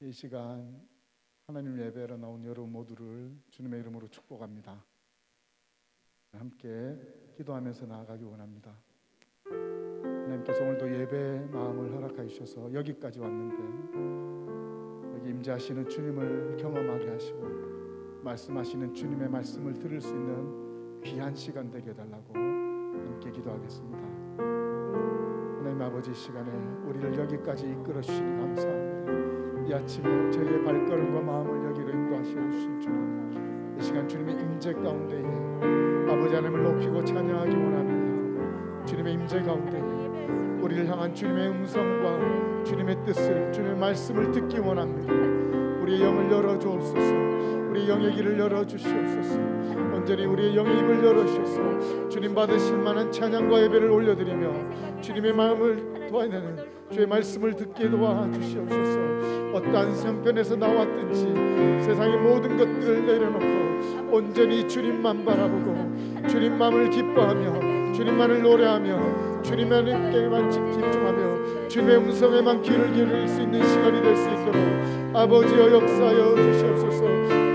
이 시간 하나님 예배로 나온 여러분 모두를 주님의 이름으로 축복합니다. 함께 기도하면서 나아가기 원합니다. 하나님께서 오늘도 예배의 마음을 허락하여 주셔서 여기까지 왔는데 여기 임재하시는 주님을 경험하게 하시고 말씀하시는 주님의 말씀을 들을 수 있는 귀한 시간 되게 해달라고 함께 기도하겠습니다. 하나님 아버지, 이 시간에 우리를 여기까지 이끌어 주시니 감사합니다. 이 아침에 저희의 발걸음과 마음을 여기로 인도하시어 주신 주님, 이 시간 주님의 임재 가운데에 아버지 하나님을 높이고 찬양하기 원합니다. 주님의 임재 가운데에 우리를 향한 주님의 음성과 주님의 뜻을, 주님의 말씀을 듣기 원합니다. 우리의 영을 열어주옵소서. 우리의 영의 길을 열어주시옵소서. 온전히 우리의 영의 입을 열어주셔서 주님 받으실 만한 찬양과 예배를 올려드리며 주님의 마음을 도와내는 주의 말씀을 듣게 도와주시옵소서. 어떠한 형편에서 나왔든지 세상의 모든 것들을 내려놓고 온전히 주님만 바라보고 주님만을 기뻐하며 주님만을 노래하며 주님만께만 집중하며 주님의 음성에만 귀를 기울일 수 있는 시간이 될 수 있도록 아버지여 역사하여 주시옵소서.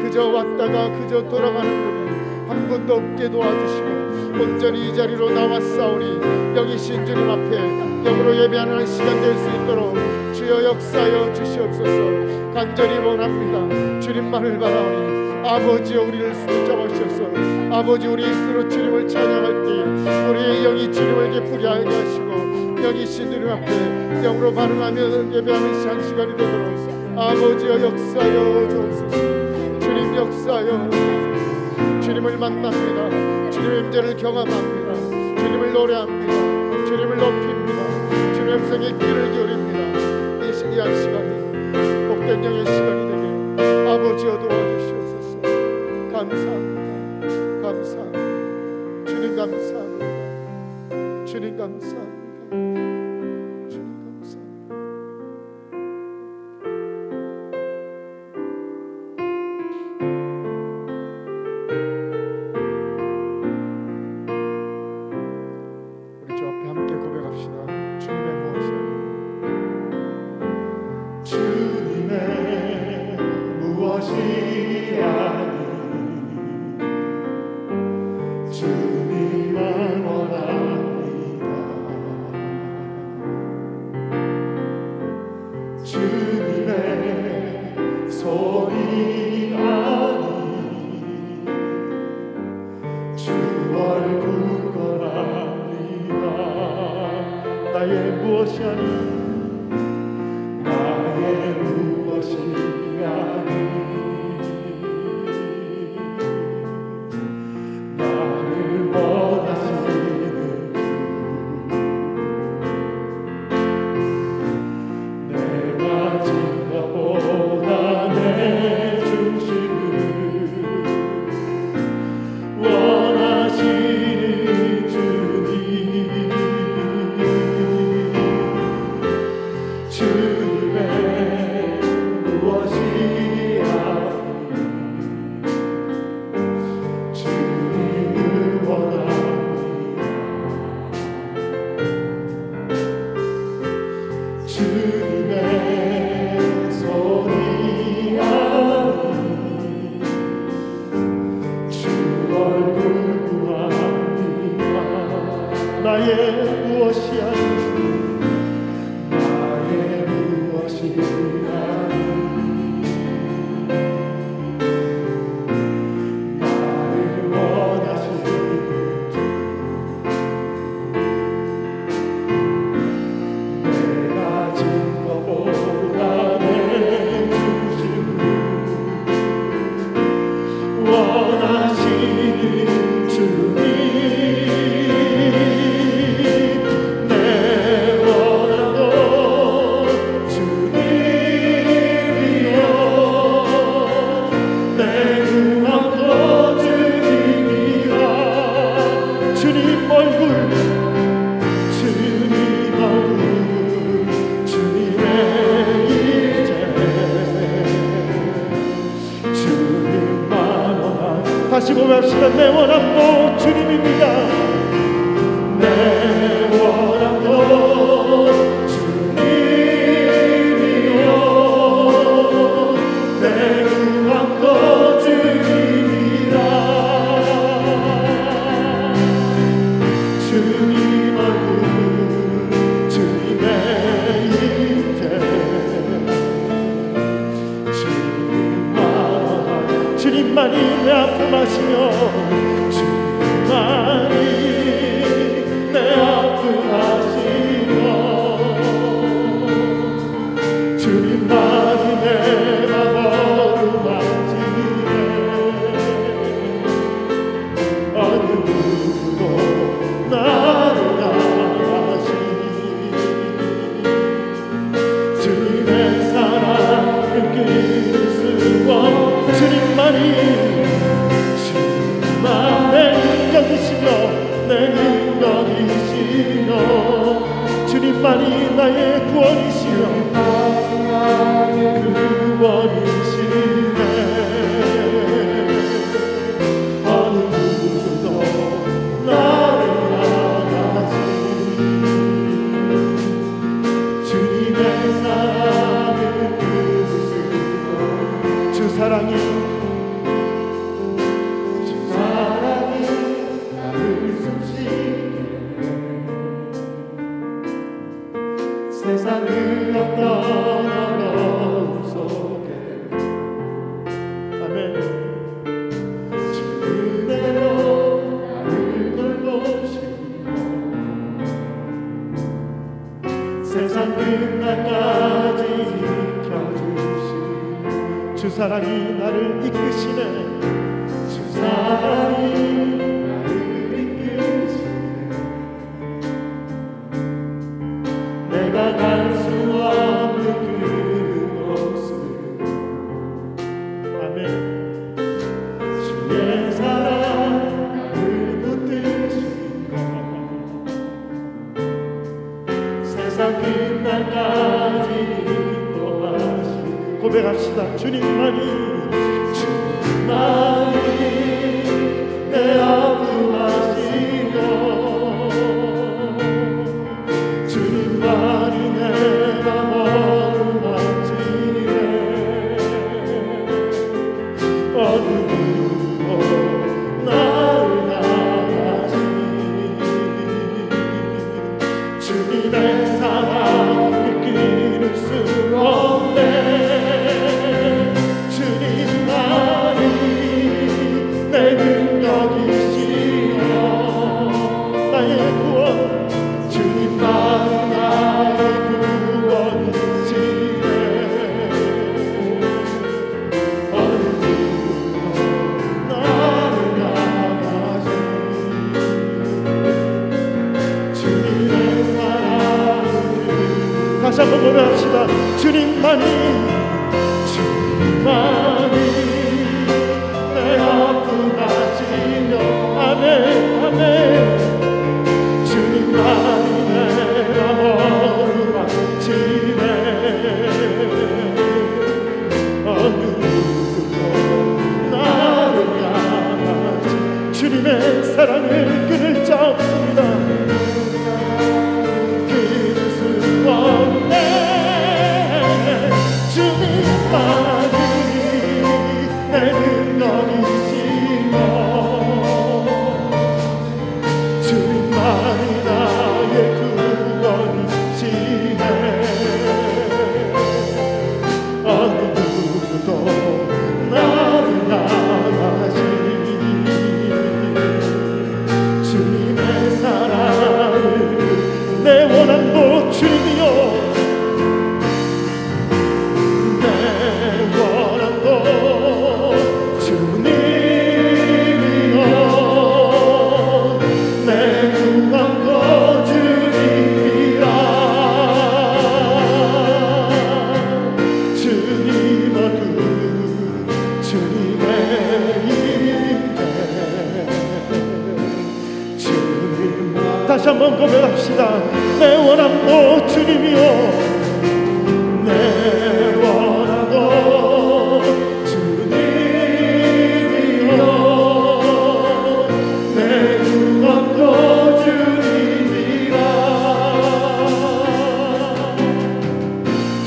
그저 왔다가 그저 돌아가는 분이 한 분도 없게 도와주시고 온전히 이 자리로 나왔사오니 영이신 주님 앞에 영으로 예배하는 시간 될 수 있도록 주여 역사하여 주시옵소서. 간절히 원합니다. 주님만을 바라오니 아버지여 우리를 붙잡아 주셔서 아버지 우리 스스로 주님을 찬양할 때 우리의 영이 주님을 되풀이하게 하시고 영이신 주님 앞에 영으로 반응하며 예배하는 시간이 되도록 아버지여 역사하여 주옵소서. 주님 역사하여 주님을 만납니다. 주님의 임재를 경험합니다. 주님을 노래합니다. 주님을 높입니다. 주님의 음성에 귀를 기울입니다. 이 신기한 시간이 복된 영의 시간이 되게 아버지여 도와주시옵소서. 감사합니다. 감사합니다. 주님 감사합니다. 주님 감사합니다. 다시 고백합시다. 내 원함도 주님입니다. 내 원함도 주님이요 구원도 주님이라. 주님 얼굴 주님의 임재 주님만이 내 아픔하시며 주님만이 내 아픔하시며 주님만이 내가 거룩하시네. 어느 누구도 나를 알아가시니 주님의 사랑을 끊을 수 없는 주님만이 내 능력이시며 내 능력이시며 주님만이 나의 구원이시며 구원이시네. 어느 누구도 나를 알아가시니 주님의 사랑을 끊을 수 주 사랑이 나를 숨쉬게 세상의 어떤 어려움 속에 아멘 주 그대로 나를 돌보시며 세상 끝날까지 지켜주시네. 주 사랑이 나를 이끄시네. 주 사랑이 나를 이끄시네. 내가 갈 수 없는 그곳을 아멘 주의 사랑 나를 붙드시고 세상 끝날까지 인도하시고 고백합시다. 주님만이 내 아픔하시며 주님만이 내가 머무르지네. 어느 누구도 나를 향하시니 주님의 사랑을 끊을 수 없네. 내 능력이시여 나의 구원 주님만이 나의 구원이시네. 어느 누구도 나를 향하시니 주님의 사랑을 다시 한번 고백합시다. 주님만이 아멘 아멘 주님만이 내가 머무르지네. 어느 누구도 나를 향하시 주님의 사랑을 끊을 자 없습니다. 끊을 수 없네. 주님만이 내 능력이시며 주님만이 나의 구원이시네. 어느 누구도 나를 향하시니 주님의 사랑을 내 원함도 주님이여 다시 한번 고백합시다. 내 원함도 주님이요 내 원함도 주님이요 내 구원도 주님이라.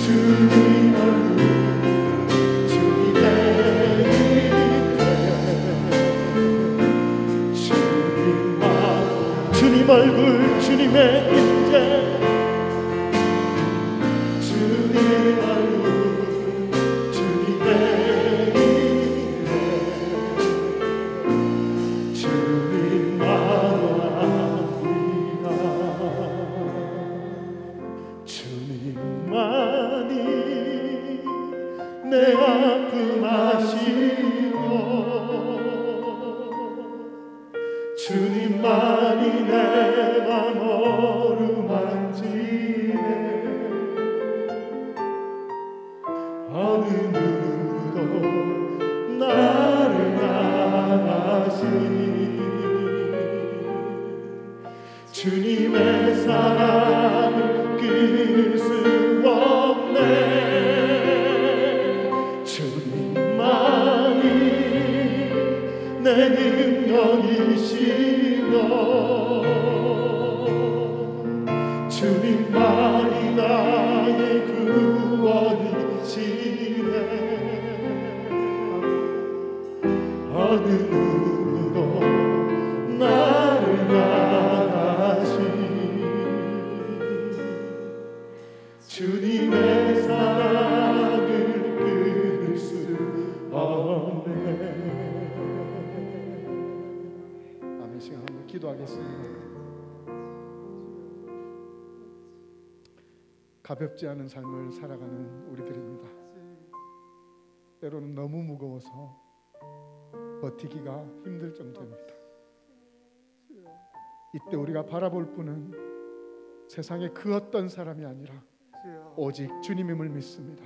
주님 얼굴 주님의 주님의 임재 주님의 얼굴 주님의 임재 주님만 원합니다. 주님만이 내 아픔 아시고 주님만이 내 맘 어루만지네. 어느 누구도 나를 향하시니 주님의 사랑을 끊을 수 없네. 주님만이 내 능력이시며 주님만이 나의 구원이시네. 어느 누구도 나를 향하시니 주님의 사랑을 끊을 수 없네. 아멘. 시간 한번 기도하겠습니다. 가볍지 않은 삶을 살아가는 우리들입니다. 때로는 너무 무거워서 버티기가 힘들 정도입니다. 이때 우리가 바라볼 분은 세상의 그 어떤 사람이 아니라 오직 주님임을 믿습니다.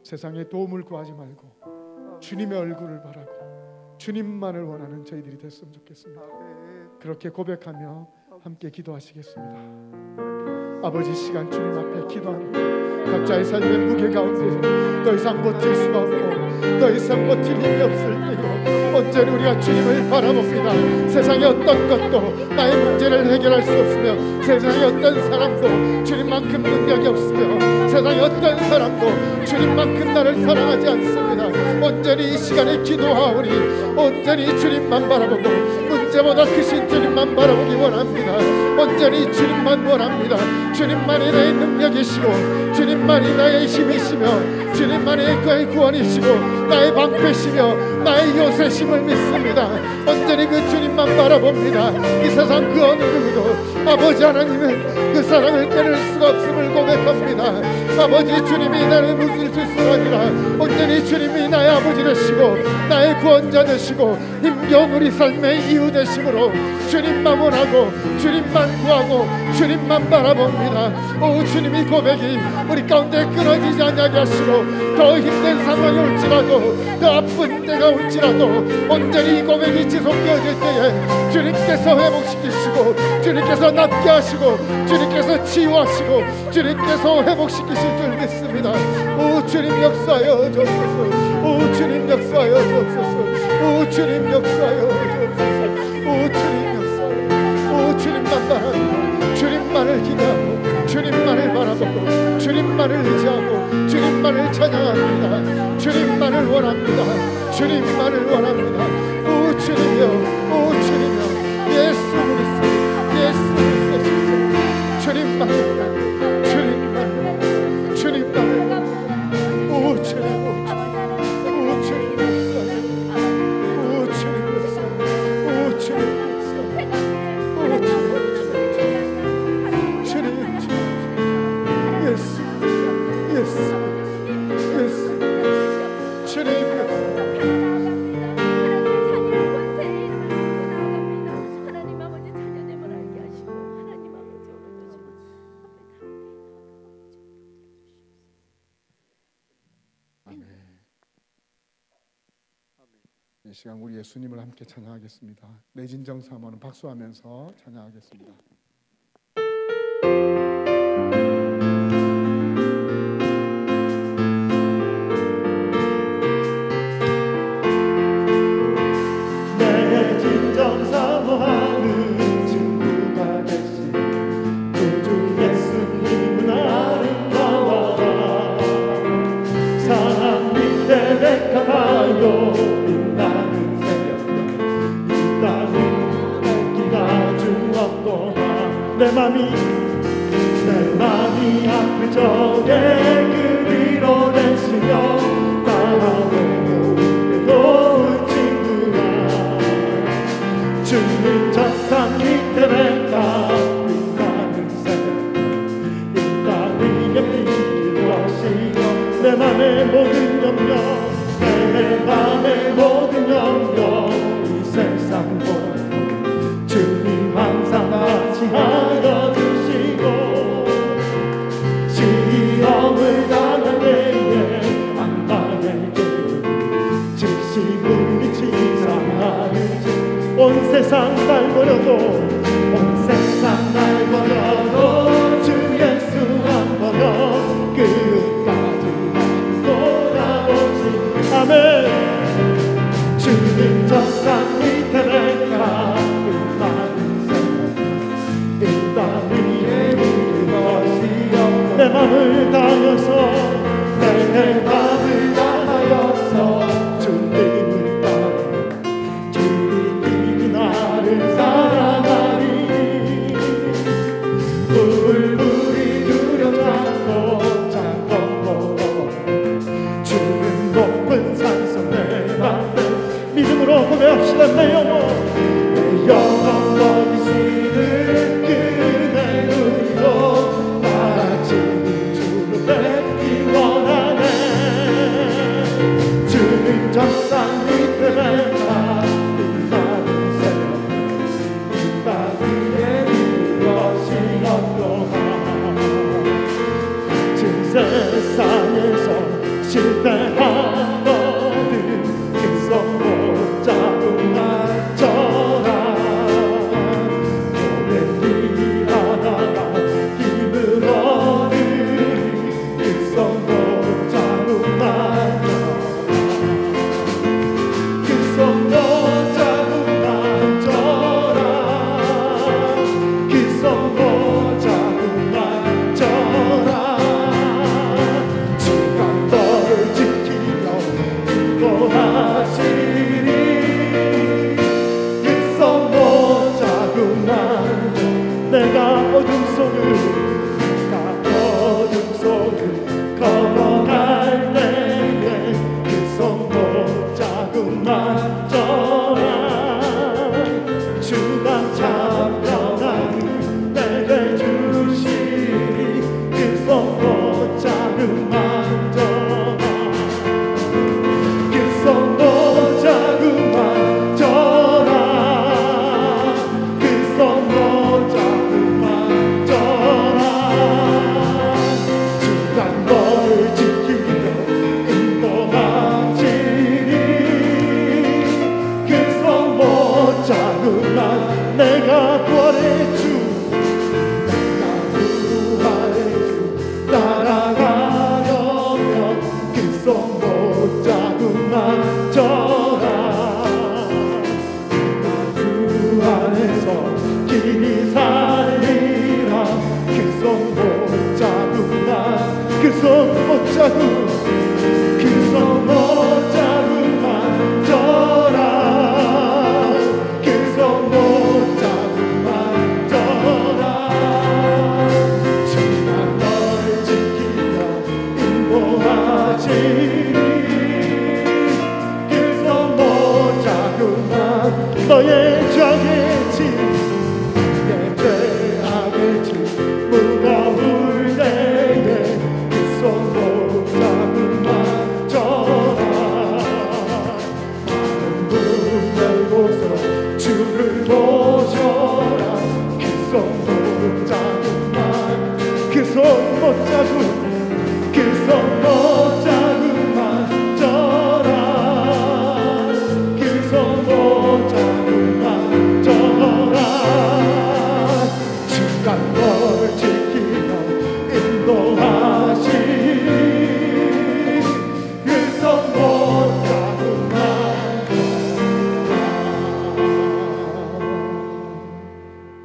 세상의 도움을 구하지 말고 주님의 얼굴을 바라고 주님만을 원하는 저희들이 됐으면 좋겠습니다. 그렇게 고백하며 함께 기도하시겠습니다. 아버지, 시간 주님 앞에 기도합니다. 각자의 삶의 무게 가운데 더 이상 버틸 수가 없고 더 이상 버틸 힘이 없을 때요, 온전히 우리가 주님을 바라봅니다. 세상의 어떤 것도 나의 문제를 해결할 수 없으며 세상의 어떤 사람도 주님만큼 능력이 없으며 세상의 어떤 사람도 주님만큼 나를 사랑하지 않습니다. 온전히 이 시간에 기도하오니 온전히 주님만 바라보고 문제보다 크신 주님만 바라보기 원합니다. 온전히 주님만 원합니다. 주님만이 나의 능력이시고 주님만이 나의 힘이시며 주님만이 그의 구원이시고 나의 방패시며 나의 요새심을 믿습니다. 온전히 그 주님만 바라봅니다. 이 세상 그 어느 누구도 아버지 하나님은 그 사랑을 끊을 수가 없음을 고백합니다. 아버지, 주님이 나를 무술 수가 아니라 온전히 주님이 나의 아버지 되시고 나의 구원자 되시고 힘겨운 우리 삶의 이유 되심으로 주님만 원하고 주님만 구하고 주님만 바라봅니다. 오 주님이 고백이 우리 가운데 끊어지지 않게 하시고 더 힘든 상황이 올지라도 더 아픈 때가 올지라도 온전히 이 고백이 지속되어질 때에 주님께서 회복시키시고 주님께서 낫게 하시고 주님께서 치유하시고 주님께서 회복시키실 줄 믿습니다. 오 주님 역사하여 주옵소서. 오 주님 역사하여 주옵소서. 오 주님 역사하여 주옵소서. 오 주님 역사하여 오 주님만 바라보고 주님만을 기대하고 주님만을 바라보고 주님만을 의지하고 주님만을 찬양합니다. 주님만을 원합니다. 주님만을 원합니다. 오 주님이여, 오 주님이여, 예수 그리스도, 예수 그리스도, 주님만을, 주님만을, 주님만을, 오 주님, 오 주님 역사하여, 오 주님 역사하여, 오 주님 역사하여, 오 주님, 주님, 주님, 예수, 예수, 예수, 주님. 이 시간 우리 예수님을 함께 찬양하겠습니다. 내 진정 삼아는 박수하면서 찬양하겠습니다. 내 진정 사모하는 친구가 되신 구주 예수님은 아름다워라. 사랑 밑에 백합하여 내 맘 내 맘이 아플 적에 그리로 내시며 나를 도울 친구야. 주님 저 산 밑에 내가 빛나는 새 이 땅 위에 빛을 하시며 내 맘의 모든 염려 내 맘의 모든 염려 이 세상 보고 주님 항상 같이 하여 주시고 시험을 당할 때에 악마의 계획 지시문이 치사하는지 온 세상 날 버려도 온 세상 날 버려도 주 예수 안 버려 끝까지 돌아오시. 아멘. 주님 저 산 밑에 내가 빛나는 새 이 땅 위에 이루어지려 내 맘을 다하여서 내 맘을 다하여서 주님을 따라 길이 나를 사랑하리. 불불이 두렵지 않고 주는 높은 산성 내 맘을 믿음으로 고백합시다. 내 영혼 먹이시는 그대 눈으로 마치 주를 뵙기 원하네. 주님 저 산 밑에 내가 빛나는 새 이 땅 위에 이것이 없도다. 진 세상에서 실패하거든 그 손 붙잡고 맞춰라. 오랜 일하다가 힘을 얻으리 그 손 붙잡고 맞춰라. 그 손 붙잡고 맞춰라. 그 손 붙잡고 맞춰라. 주가 너를 지키며 인도하시리. 그 손 붙잡고만 내가 어둠 속을 걸어갈 때에 그 손 붙잡고 맞춰라. 주가 잡혀나는 내게 주시리. 그 손 붙잡고 맞춰라. 그 손 붙잡고 맞춰라. 그 손 붙잡고 맞춰라. 주가 너를 지키며 인도하시리. 그 손 붙잡고만 내가 구원의 주 따라가려면 그 손 붙잡고 맞춰라. 주 안에서 길이 살리라. 그 손 붙잡고만 그 손 붙잡고 그 손 붙잡고 맞춰라. 그 손 붙잡고 맞춰라. 주가 너를 지키며 인도하시리. 그 손 붙잡고만 너의 죄악의 짐 내 죄악의 짐 무거울 때에 그 손 붙잡고 맞춰라. 마음 문 열고서 주를 보셔라. 그 손 붙잡고만 그 손 붙잡고 그 손 붙잡고 맞춰라. 그 손 붙잡고 맞춰라. 주가 널 지키며 인도하시리. 그 손 붙잡고 맞춰라.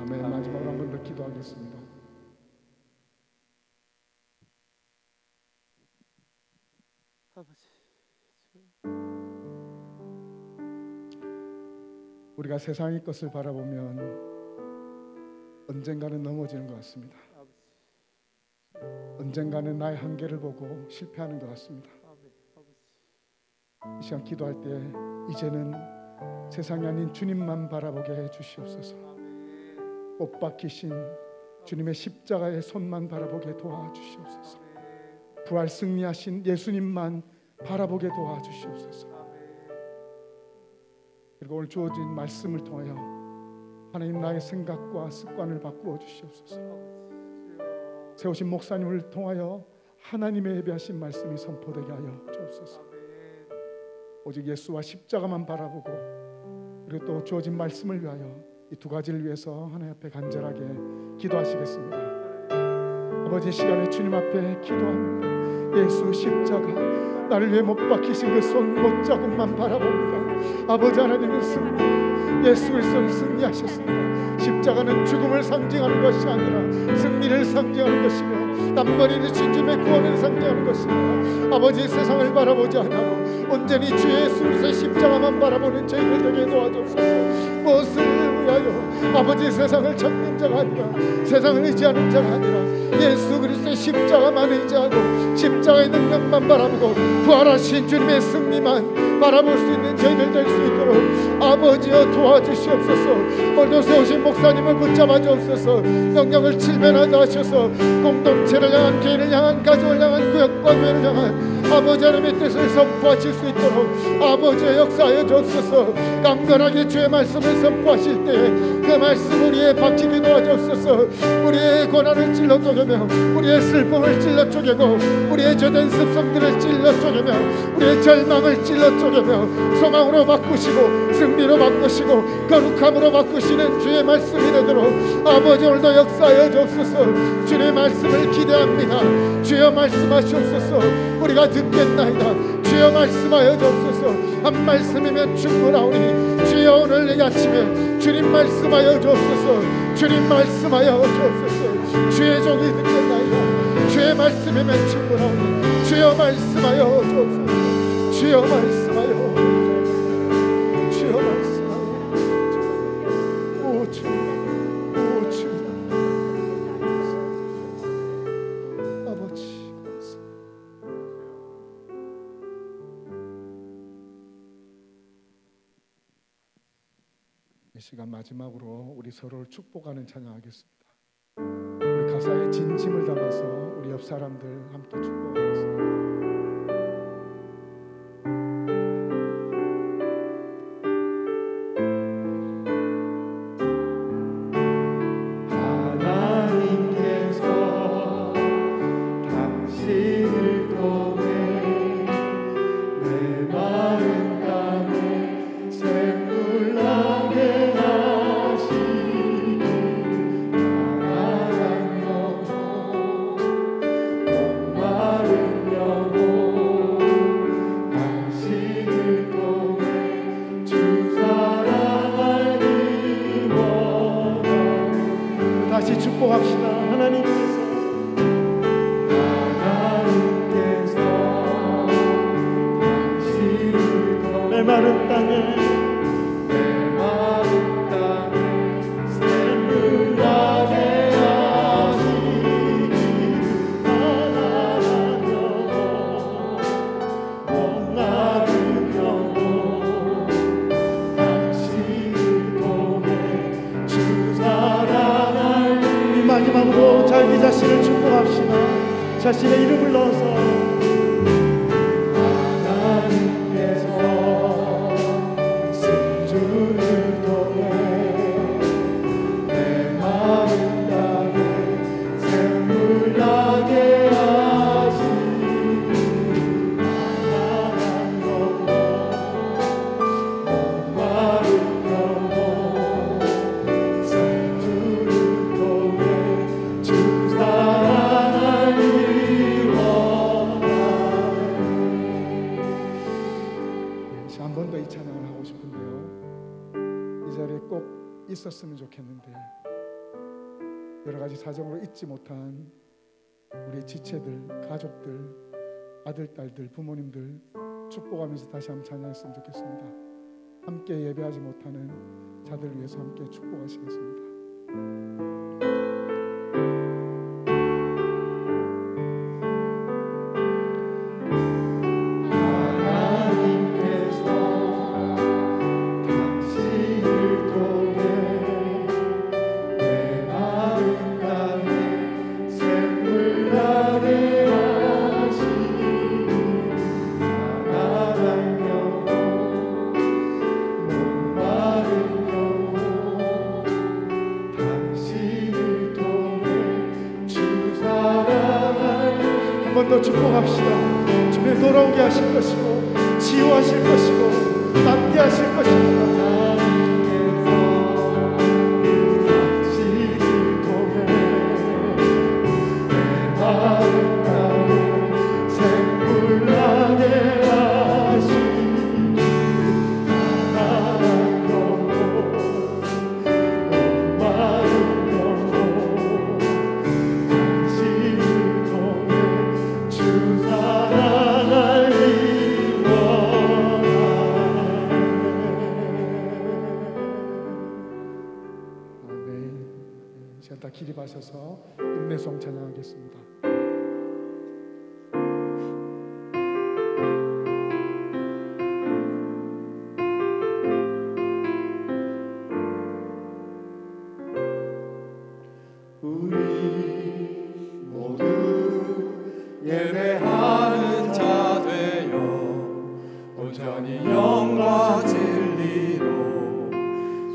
아멘. 마지막으로 한 번 더 기도하겠습니다. 우리가 세상의 것을 바라보면 언젠가는 넘어지는 것 같습니다. 언젠가는 나의 한계를 보고 실패하는 것 같습니다. 이 시간 기도할 때 이제는 세상이 아닌 주님만 바라보게 해 주시옵소서. 못 박히신 주님의 십자가의 손만 바라보게 도와주시옵소서. 부활 승리하신 예수님만 바라보게 도와주시옵소서. 그리고 오늘 주어진 말씀을 통하여 하나님 나의 생각과 습관을 바꾸어 주시옵소서. 세우신 목사님을 통하여 하나님의 예배하신 말씀이 선포되게 하여 주옵소서. 오직 예수와 십자가만 바라보고 그리고 또 주어진 말씀을 위하여 이 두 가지를 위해서 하나님 앞에 간절하게 기도하시겠습니다. 아버지, 시간에 주님 앞에 기도합니다. 예수 십자가 나를 위해 못 박히신 그 손 못자국만 바라봅니다. 아버지 하나님은 승리, 예수 그리스도는 승리하셨습니다. 십자가는 죽음을 상징하는 것이 아니라 승리를 상징하는 것이며 남벌이 되신 주님의 구원을 상징하는 것입니다. 아버지, 세상을 바라보지 않고 온전히 주 예수 그리스도의 십자가만 바라보는 저희들 되게 도와주옵소서. 무엇을 위하여 아버지 세상을 찾는 자가 아니라 세상을 의지하는 자가 아니라 예수 그리스도의 십자가만 의지하고 십자가의 능력만 바라보고 부활하신 주님의 승리만 바라볼 수 있는 저희들 될 수 있도록 아버지여 도와주시옵소서. 오늘도 세우신 목사님을 붙잡아 주옵소서. 영역을 칠면하게 하셔서 공동체를 향한, 개인을 향한, 가정을 향한, 구역과 교회를 향한 아버지 하나님의 뜻을 선포하실 수 있도록 아버지의 역사하여 주옵소서. 강건하게 주의 말씀을 선포하실 때 그 말씀 우리의 박히게 도와주옵소서. 우리의 고난을 찔러 쪼개며 우리의 슬픔을 찔러 쪼개고 우리의 죄된 습성들을 찔러 쪼개며 우리의 절망을 찔러 쪼개며 소망으로 바꾸시고 승리로 바꾸시고 거룩함으로 바꾸시는 주의 말씀이 되도록 아버지 오늘도 역사하여 주옵소서. 주의 말씀을 기대합니다. 주여 말씀하시옵소서. 우리가 듣겠나이다. 주여 말씀하여 주옵소서. 한 말씀이면 충분하오니 주여 오늘 이 아침에 주님 말씀하여 주옵소서. 주님 말씀하여 주옵소서. 주의 종이 듣겠나이다. 주의 말씀이면 충분하오니 주여 말씀하여 주옵소서. 주여 말씀하여 주여 말씀하여 오 주님, 오 주님 아버지 이 시간 마지막으로 우리 서로를 축복하는 찬양하겠습니다. 우리 가사에 진심을 담아서 우리 옆 사람들 함께 축복하겠습니다. 축복합시다. 하나님께서 내 마른 땅에 샘물 나게 하시기를 하나님 영혼 목마른 영혼 당신을 통해 주 사랑할 마지막으로 자기 자신을 축복합시다. 자신의 이름을 넣어서 하나님께서 승주를 통해 내 마음 땅에 샘물 나게 하시니 하나님 영혼 목마른 영혼 승주를 통해 주 사랑하리 원하네. 한 번 더 이 찬양을 하고 싶은데요, 이 자리에 꼭 있었으면 좋겠는데 여러 가지 사정으로 잊지 못한 우리 지체들, 가족들, 아들, 딸들, 부모님들 축복하면서 다시 한번 찬양했으면 좋겠습니다. 함께 예배하지 못하는 자들 위해서 함께 축복하시겠습니다. 오늘도 축복합시다. 주님 돌아오게 하실 것이고 치유하실 것이고 낫게 하실 것입니다. 다 기립하셔서 인내송 찬양하겠습니다. 우리 모두 예배하는 자 되어 온전히 영과 진리로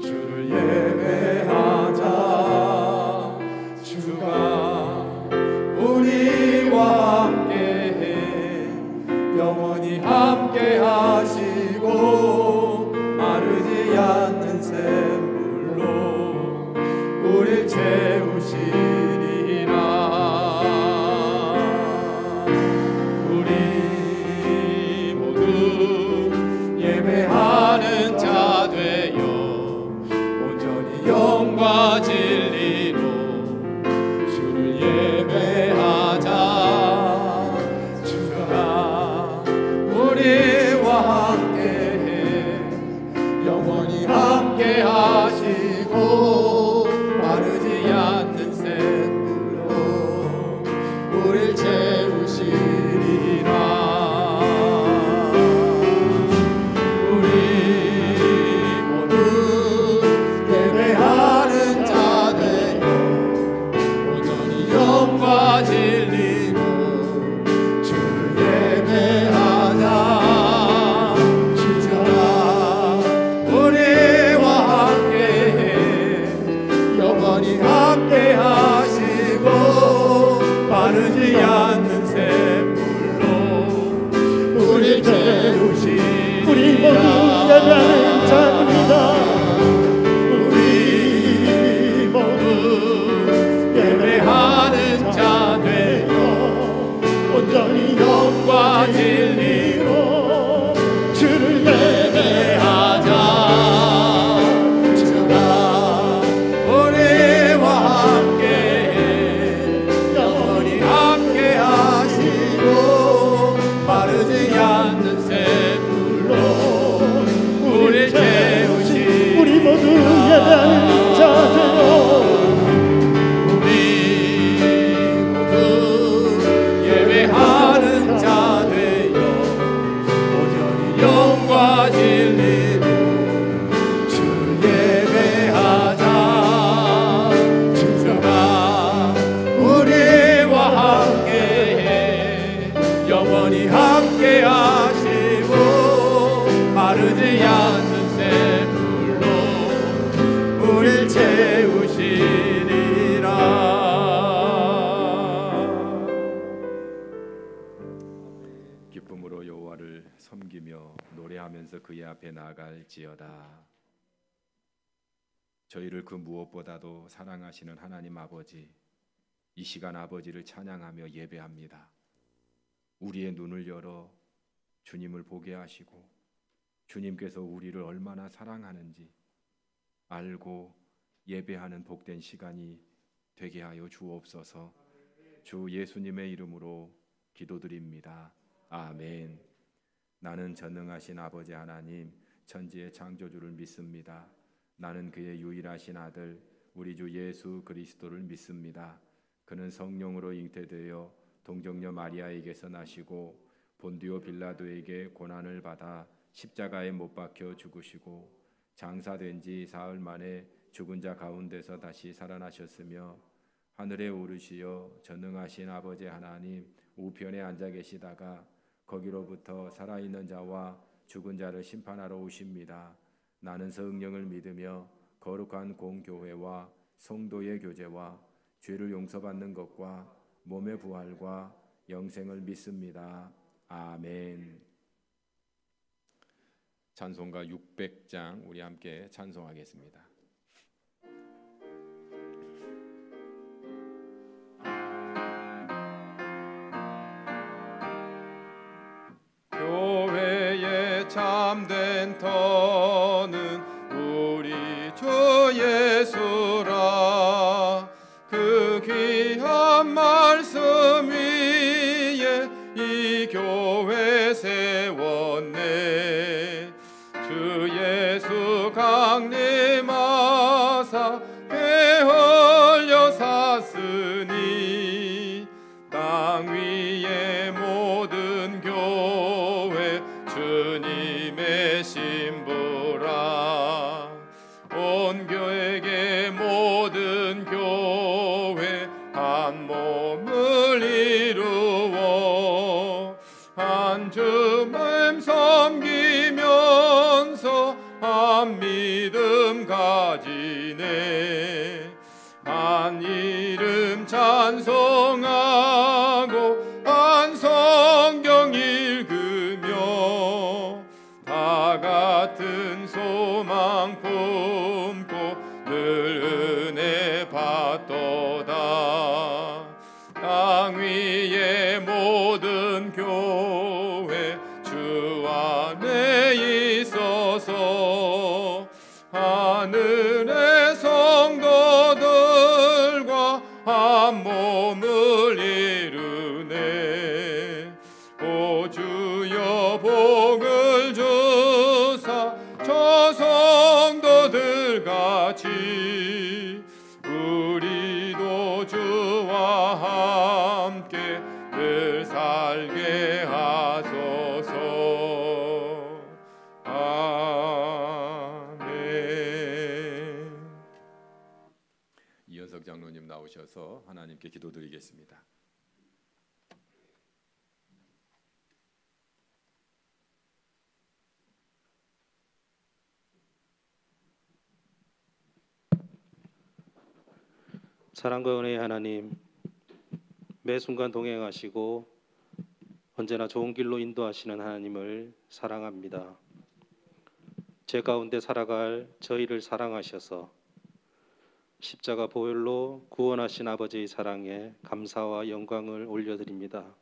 주를 예배하자. 주가 우리와 함께해 영원히 함께 하시고 마르지 않는 샘물로 우릴 채우시리라. 우리 모두 예배하는 자 되어 온전히 영과 진리로 예배하자. 주가 우리와 함께해 영원히 함께 하시고 마르지 않는 샘물로 우릴 채우시리라. 우리 모두 예배하는 자 되어 영과 진리로 주를 예배하자. 주가 우리와 함께해 영원히 함께 하시고 마르지 않는 샘물로 우릴 채우시리라. 우리 모두 예배하는 자입니다. 우리 모두 예배하는 자 되어 온전히 영과 진리로 주를 예배하자. 주가 우리와 함께해 영원히 함께 하시고 마르지 않는 샘물로 우릴 채우시리라. 우리 모두 예배하는 자 되어 예배하는 자 되어 온전히 영과 진리로 주를 예배하자. 주가 우리와 함께해 영원히 함께 하시고 마르지 않는 샘물로 우릴 채우시리라. 기쁨으로 여호와를 섬기며 노래하면서 그의 앞에 나아갈지어다. 저희를 그 무엇보다도 사랑하시는 하나님 아버지, 이 시간 아버지를 찬양하며 예배합니다. 우리의 눈을 열어 주님을 보게 하시고 주님께서 우리를 얼마나 사랑하는지 알고 예배하는 복된 시간이 되게 하여 주옵소서. 주 예수님의 이름으로 기도드립니다. 아멘. 나는 전능하신 아버지 하나님 천지의 창조주를 믿습니다. 나는 그의 유일하신 아들 우리 주 예수 그리스도를 믿습니다. 그는 성령으로 잉태되어 동정녀 마리아에게서 나시고 본디오 빌라도에게 고난을 받아 십자가에 못 박혀 죽으시고 장사된 지 사흘 만에 죽은 자 가운데서 다시 살아나셨으며 하늘에 오르시어 전능하신 아버지 하나님 우편에 앉아 계시다가 거기로부터 살아있는 자와 죽은 자를 심판하러 오십니다. 나는 성령을 믿으며 거룩한 공교회와 성도의 교제와 죄를 용서받는 것과 몸의 부활과 영생을 믿습니다. 아멘. 찬송가 600장 우리 함께 찬송하겠습니다. 교회의 참된 터는 우리 주 예수라. 그 귀한 말씀 위에 이 교회 세웠네. 주 예수 강림하사 배 흘려 샀으니 땅 위의 모든 교회 주님의 신부라. 온 교회의 모든 교회 한 몸을 이루어 한 주님 섬기면서 한 믿음 가지네. 한 이름 찬송하고 한 성경 읽으며 다 같은 소망 품고 늘 은혜 받도다. 땅 위의 모든 교회 주 안에 있어서 하늘의 성도들과 한 몸을 이루네. 오 주여 복을 주사 저 성도들 같이 우리도 주와 함께 늘 살게 하소서. 아멘. 이현석 장로님 나오셔서 하나님께 기도드리겠습니다. 사랑과 은혜의 하나님, 매 순간 동행하시고 언제나 좋은 길로 인도하시는 하나님을 사랑합니다. 제 가운데 살아갈 저희를 사랑하셔서 십자가 보혈로 구원하신 아버지의 사랑에 감사와 영광을 올려드립니다.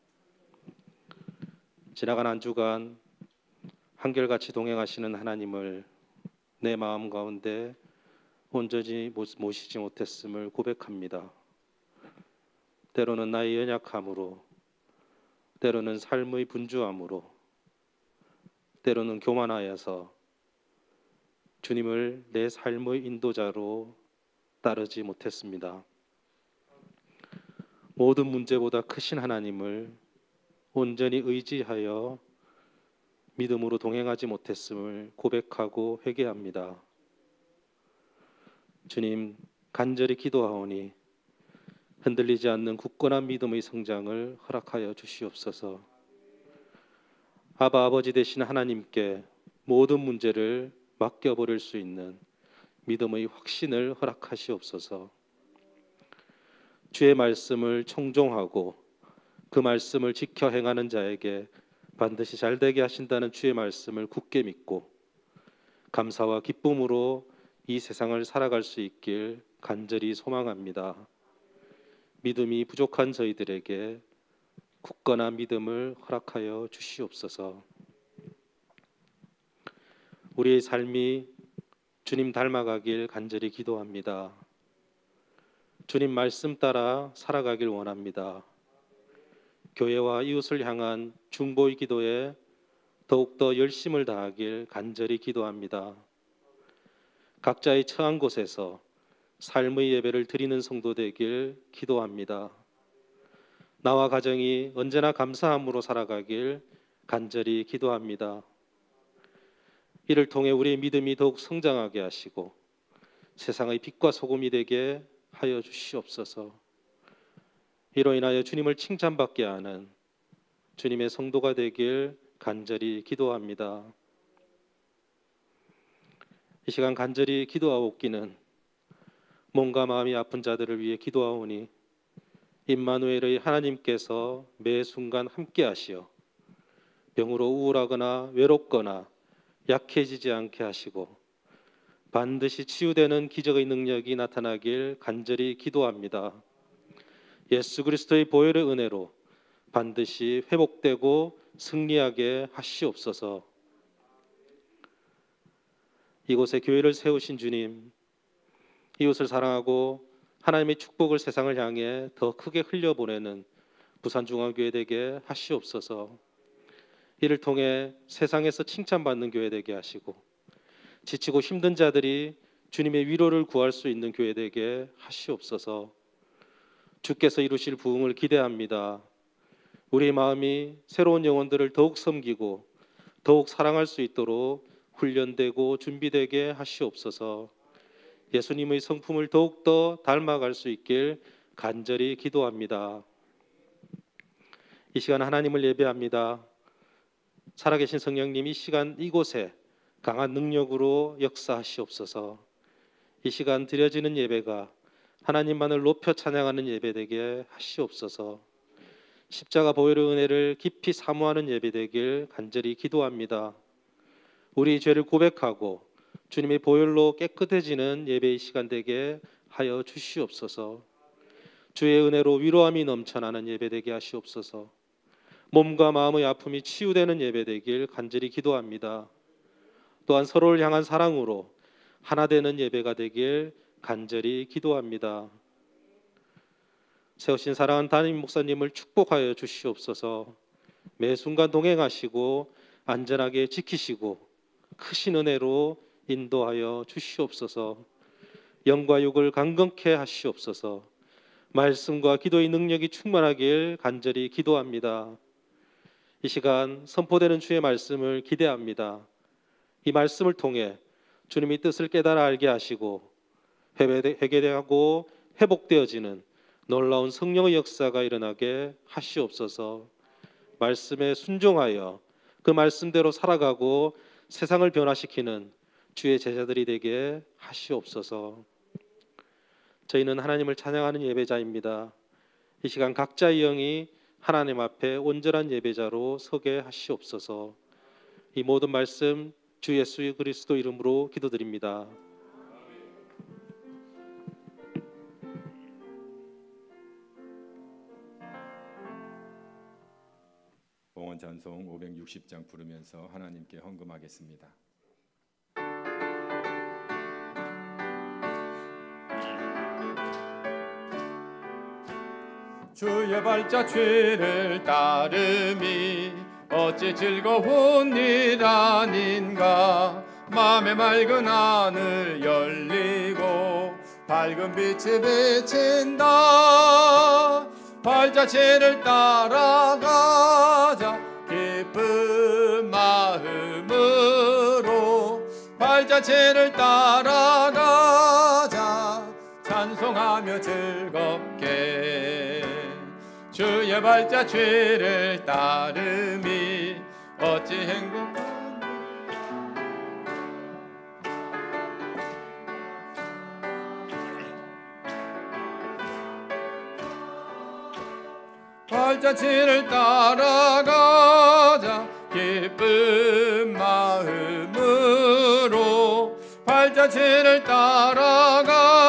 지나간 한 주간 한결같이 동행하시는 하나님을 내 마음 가운데 온전히 모시지 못했음을 고백합니다. 때로는 나의 연약함으로, 때로는 삶의 분주함으로, 때로는 교만하여서 주님을 내 삶의 인도자로 따르지 못했습니다. 모든 문제보다 크신 하나님을 온전히 의지하여 믿음으로 동행하지 못했음을 고백하고 회개합니다. 주님, 간절히 기도하오니 흔들리지 않는 굳건한 믿음의 성장을 허락하여 주시옵소서. 아버지 되신 하나님께 모든 문제를 맡겨버릴 수 있는 믿음의 확신을 허락하시옵소서. 주의 말씀을 청종하고 그 말씀을 지켜 행하는 자에게 반드시 잘되게 하신다는 주의 말씀을 굳게 믿고 감사와 기쁨으로 이 세상을 살아갈 수 있길 간절히 소망합니다. 믿음이 부족한 저희들에게 굳건한 믿음을 허락하여 주시옵소서. 우리의 삶이 주님 닮아가길 간절히 기도합니다. 주님 말씀 따라 살아가길 원합니다. 교회와 이웃을 향한 중보의 기도에 더욱더 열심을 다하길 간절히 기도합니다. 각자의 처한 곳에서 삶의 예배를 드리는 성도 되길 기도합니다. 나와 가정이 언제나 감사함으로 살아가길 간절히 기도합니다. 이를 통해 우리의 믿음이 더욱 성장하게 하시고 세상의 빛과 소금이 되게 하여 주시옵소서. 이로 인하여 주님을 칭찬받게 하는 주님의 성도가 되길 간절히 기도합니다. 이 시간 간절히 기도하옵기는 몸과 마음이 아픈 자들을 위해 기도하오니 임마누엘의 하나님께서 매 순간 함께 하시어 병으로 우울하거나 외롭거나 약해지지 않게 하시고 반드시 치유되는 기적의 능력이 나타나길 간절히 기도합니다. 예수 그리스도의 보혈의 은혜로 반드시 회복되고 승리하게 하시옵소서. 이곳에 교회를 세우신 주님, 이웃을 사랑하고 하나님의 축복을 세상을 향해 더 크게 흘려보내는 부산중앙교회 되게 하시옵소서. 이를 통해 세상에서 칭찬받는 교회 되게 하시고 지치고 힘든 자들이 주님의 위로를 구할 수 있는 교회 되게 하시옵소서. 주께서 이루실 부흥을 기대합니다. 우리의 마음이 새로운 영혼들을 더욱 섬기고 더욱 사랑할 수 있도록 훈련되고 준비되게 하시옵소서. 예수님의 성품을 더욱더 닮아갈 수 있길 간절히 기도합니다. 이 시간 하나님을 예배합니다. 살아계신 성령님, 이 시간 이곳에 강한 능력으로 역사하시옵소서. 이 시간 드려지는 예배가 하나님만을 높여 찬양하는 예배 되게 하시옵소서. 십자가 보혈의 은혜를 깊이 사모하는 예배 되길 간절히 기도합니다. 우리 죄를 고백하고 주님의 보혈로 깨끗해지는 예배의 시간 되게 하여 주시옵소서. 주의 은혜로 위로함이 넘쳐나는 예배 되게 하시옵소서. 몸과 마음의 아픔이 치유되는 예배 되길 간절히 기도합니다. 또한 서로를 향한 사랑으로 하나 되는 예배가 되길 간절히 기도합니다. 세우신 사랑하는 담임 목사님을 축복하여 주시옵소서. 매 순간 동행하시고 안전하게 지키시고 크신 은혜로 인도하여 주시옵소서. 영과 육을 강건케 하시옵소서. 말씀과 기도의 능력이 충만하길 간절히 기도합니다. 이 시간 선포되는 주의 말씀을 기대합니다. 이 말씀을 통해 주님의 뜻을 깨달아 알게 하시고 회개되고 회복되어지는 놀라운 성령의 역사가 일어나게 하시옵소서. 말씀에 순종하여 그 말씀대로 살아가고 세상을 변화시키는 주의 제자들이 되게 하시옵소서. 저희는 하나님을 찬양하는 예배자입니다. 이 시간 각자의 영이 하나님 앞에 온전한 예배자로 서게 하시옵소서. 이 모든 말씀 주 예수 그리스도 이름으로 기도드립니다. 봉헌 찬송 560장 부르면서 하나님께 헌금하겠습니다. 주의 발자 죄를 따름이 어찌 즐거운 일 아닌가. 맘에 맑은 하늘 열리고 밝은 빛이 비친다. 발자 죄를 따라가자 기쁜 마음으로. 발자 죄를 따라가자 찬송하며 즐겁게. 주의 발자 죄를 따름이 어찌 행복한. 발자 죄를 따라가자 기쁜 마음으로. 발자 죄를 따라가자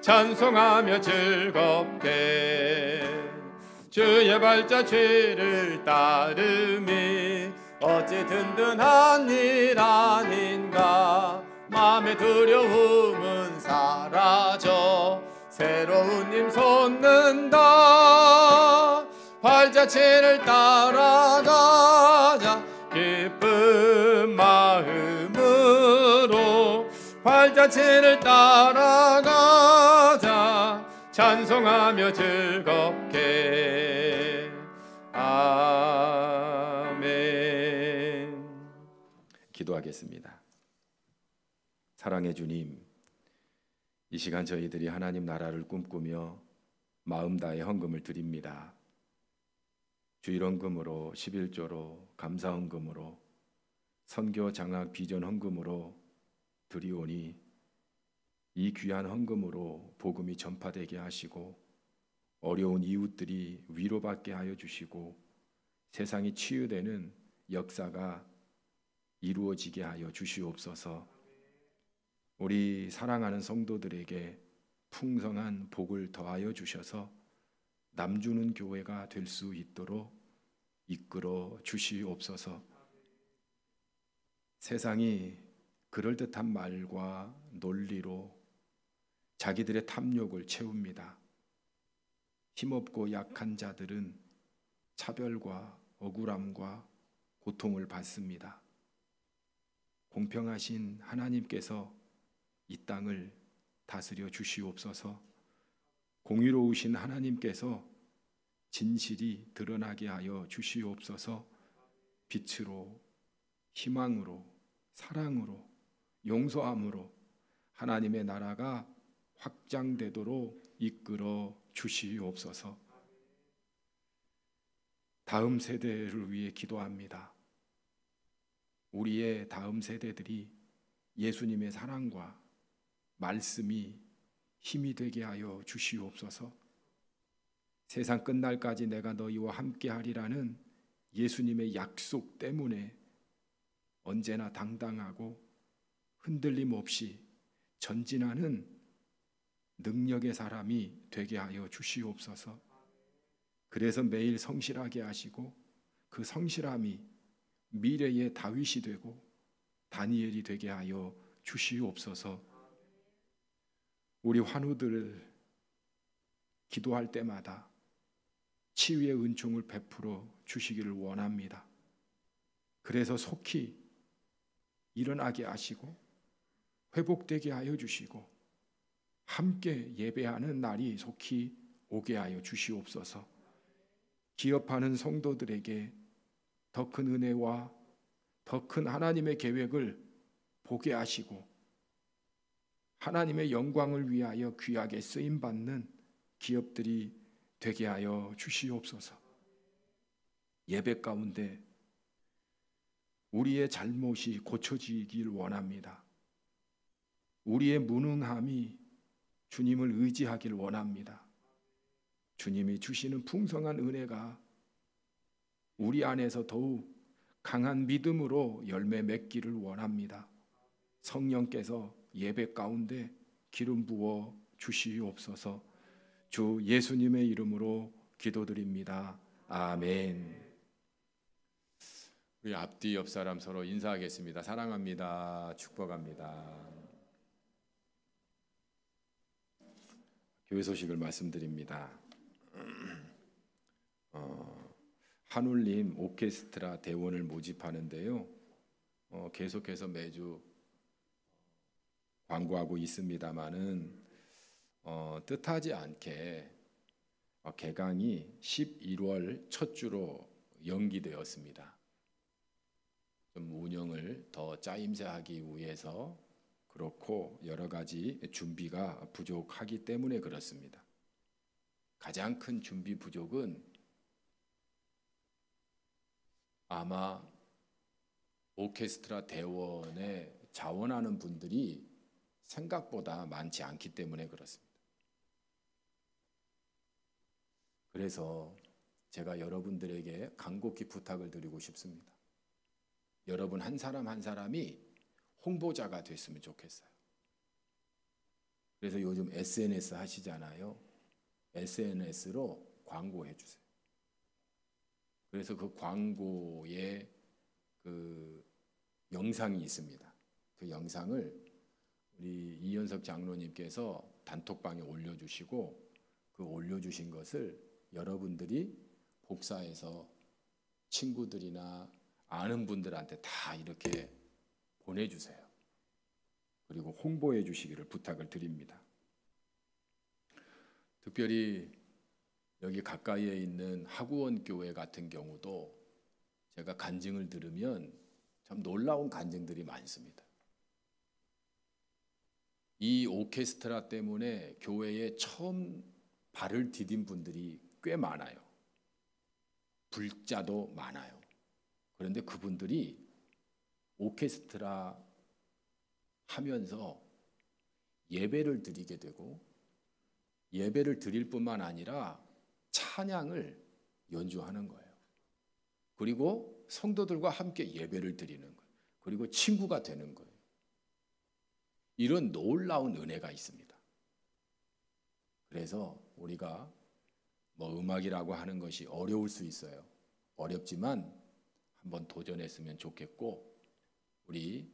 찬송하며 즐겁게. 주의 발자 죄를 따름이 어찌 든든한 일 아닌가. 마음의 두려움은 사라져 새로운 힘 솟는다. 발자 죄를 따라가자 기쁜 마음으로. 발자 죄를 따라가자 찬송하며 즐겁게. 아멘. 기도하겠습니다. 사랑의 주님, 이 시간 저희들이 하나님 나라를 꿈꾸며 마음 다해 헌금을 드립니다. 주일헌금으로, 11조로, 감사헌금으로, 선교 장학 비전 헌금으로 드리오니 이 귀한 헌금으로 복음이 전파되게 하시고 어려운 이웃들이 위로받게 하여 주시고 세상이 치유되는 역사가 이루어지게 하여 주시옵소서. 우리 사랑하는 성도들에게 풍성한 복을 더하여 주셔서 남주는 교회가 될 수 있도록 이끌어 주시옵소서. 세상이 그럴듯한 말과 논리로 자기들의 탐욕을 채웁니다. 힘없고 약한 자들은 차별과 억울함과 고통을 받습니다. 공평하신 하나님께서 이 땅을 다스려 주시옵소서. 공의로우신 하나님께서 진실이 드러나게 하여 주시옵소서. 빛으로, 희망으로, 사랑으로, 용서함으로 하나님의 나라가 확장되도록 이끌어 주시옵소서. 다음 세대를 위해 기도합니다. 우리의 다음 세대들이 예수님의 사랑과 말씀이 힘이 되게 하여 주시옵소서. 세상 끝날까지 내가 너희와 함께 하리라는 예수님의 약속 때문에 언제나 당당하고 흔들림 없이 전진하는 능력의 사람이 되게 하여 주시옵소서. 그래서 매일 성실하게 하시고 그 성실함이 미래의 다윗이 되고 다니엘이 되게 하여 주시옵소서. 우리 환우들 기도할 때마다 치유의 은총을 베풀어 주시기를 원합니다. 그래서 속히 일어나게 하시고 회복되게 하여 주시고 함께 예배하는 날이 속히 오게 하여 주시옵소서. 기업하는 성도들에게 더 큰 은혜와 더 큰 하나님의 계획을 보게 하시고 하나님의 영광을 위하여 귀하게 쓰임받는 기업들이 되게 하여 주시옵소서. 예배 가운데 우리의 잘못이 고쳐지길 원합니다. 우리의 무능함이 주님을 의지하길 원합니다. 주님이 주시는 풍성한 은혜가 우리 안에서 더욱 강한 믿음으로 열매 맺기를 원합니다. 성령께서 예배 가운데 기름 부어 주시옵소서. 주 예수님의 이름으로 기도드립니다. 아멘. 우리 앞뒤 옆 사람 서로 인사하겠습니다. 사랑합니다. 축복합니다. 교회 소식을 말씀드립니다. 한울림 오케스트라 대원을 모집하는데요. 계속해서 매주 광고하고 있습니다마는 뜻하지 않게 개강이 11월 첫 주로 연기되었습니다. 좀 운영을 더 짜임새하기 위해서 그렇고 여러 가지 준비가 부족하기 때문에 그렇습니다. 가장 큰 준비 부족은 아마 오케스트라 대원에 자원하는 분들이 생각보다 많지 않기 때문에 그렇습니다. 그래서 제가 여러분들에게 간곡히 부탁을 드리고 싶습니다. 여러분 한 사람 한 사람이 홍보자가 됐으면 좋겠어요. 그래서 요즘 SNS 하시잖아요. SNS로 광고해 주세요. 그래서 그 광고에 그 영상이 있습니다. 그 영상을 우리 이현석 장로님께서 단톡방에 올려주시고 그 올려주신 것을 여러분들이 복사해서 친구들이나 아는 분들한테 다 이렇게 보내주세요. 그리고 홍보해 주시기를 부탁을 드립니다. 특별히 여기 가까이에 있는 하구원 교회 같은 경우도 제가 간증을 들으면 참 놀라운 간증들이 많습니다. 이 오케스트라 때문에 교회에 처음 발을 디딘 분들이 꽤 많아요. 불자도 많아요. 그런데 그분들이 오케스트라 하면서 예배를 드리게 되고 예배를 드릴 뿐만 아니라 찬양을 연주하는 거예요. 그리고 성도들과 함께 예배를 드리는 거예요. 그리고 친구가 되는 거예요. 이런 놀라운 은혜가 있습니다. 그래서 우리가 뭐 음악이라고 하는 것이 어려울 수 있어요. 어렵지만 한번 도전했으면 좋겠고, 우리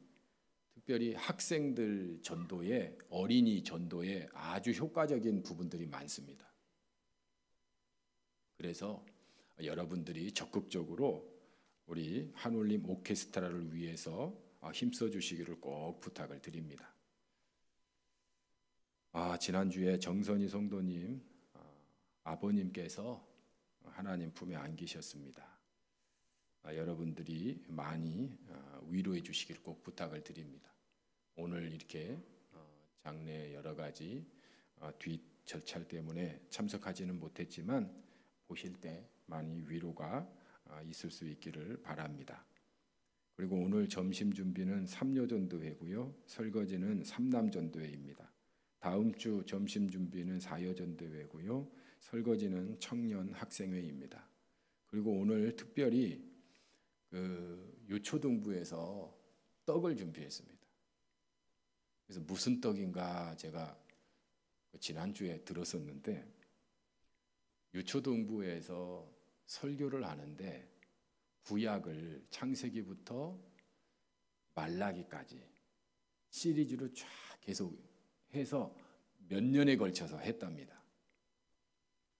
특별히 학생들 전도에, 어린이 전도에 아주 효과적인 부분들이 많습니다. 그래서 여러분들이 적극적으로 우리 한울림 오케스트라를 위해서 힘써 주시기를 꼭 부탁을 드립니다. 지난주에 정선희 성도님 아버님께서 하나님 품에 안기셨습니다. 여러분들이 많이 위로해 주시기를 꼭 부탁을 드립니다. 오늘 이렇게 장례 여러 가지 뒷 절차 때문에 참석하지는 못했지만 보실 때 많이 위로가 있을 수 있기를 바랍니다. 그리고 오늘 점심 준비는 삼여전도회고요. 설거지는 삼남전도회입니다. 다음 주 점심 준비는 사여전도회고요. 설거지는 청년 학생회입니다. 그리고 오늘 특별히 유초등부에서 떡을 준비했습니다. 그래서 무슨 떡인가 제가 지난주에 들었었는데, 유초등부에서 설교를 하는데 구약을 창세기부터 말라기까지 시리즈로 쫙 계속 해서 몇 년에 걸쳐서 했답니다.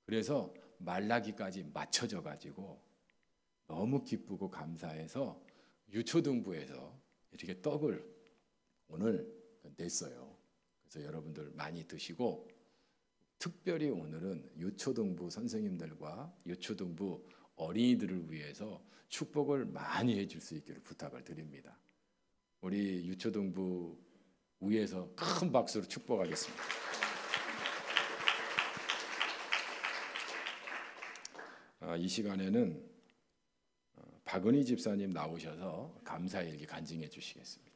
그래서 말라기까지 맞춰져 가지고 너무 기쁘고 감사해서 유초등부에서 이렇게 떡을 오늘 냈어요. 그래서 여러분들 많이 드시고, 특별히 오늘은 유초등부 선생님들과 유초등부 어린이들을 위해서 축복을 많이 해줄 수 있기를 부탁을 드립니다. 우리 유초등부 위에서 큰 박수로 축복하겠습니다. 이 시간에는 박은희 집사님 나오셔서 감사의 일기 간증해 주시겠습니다.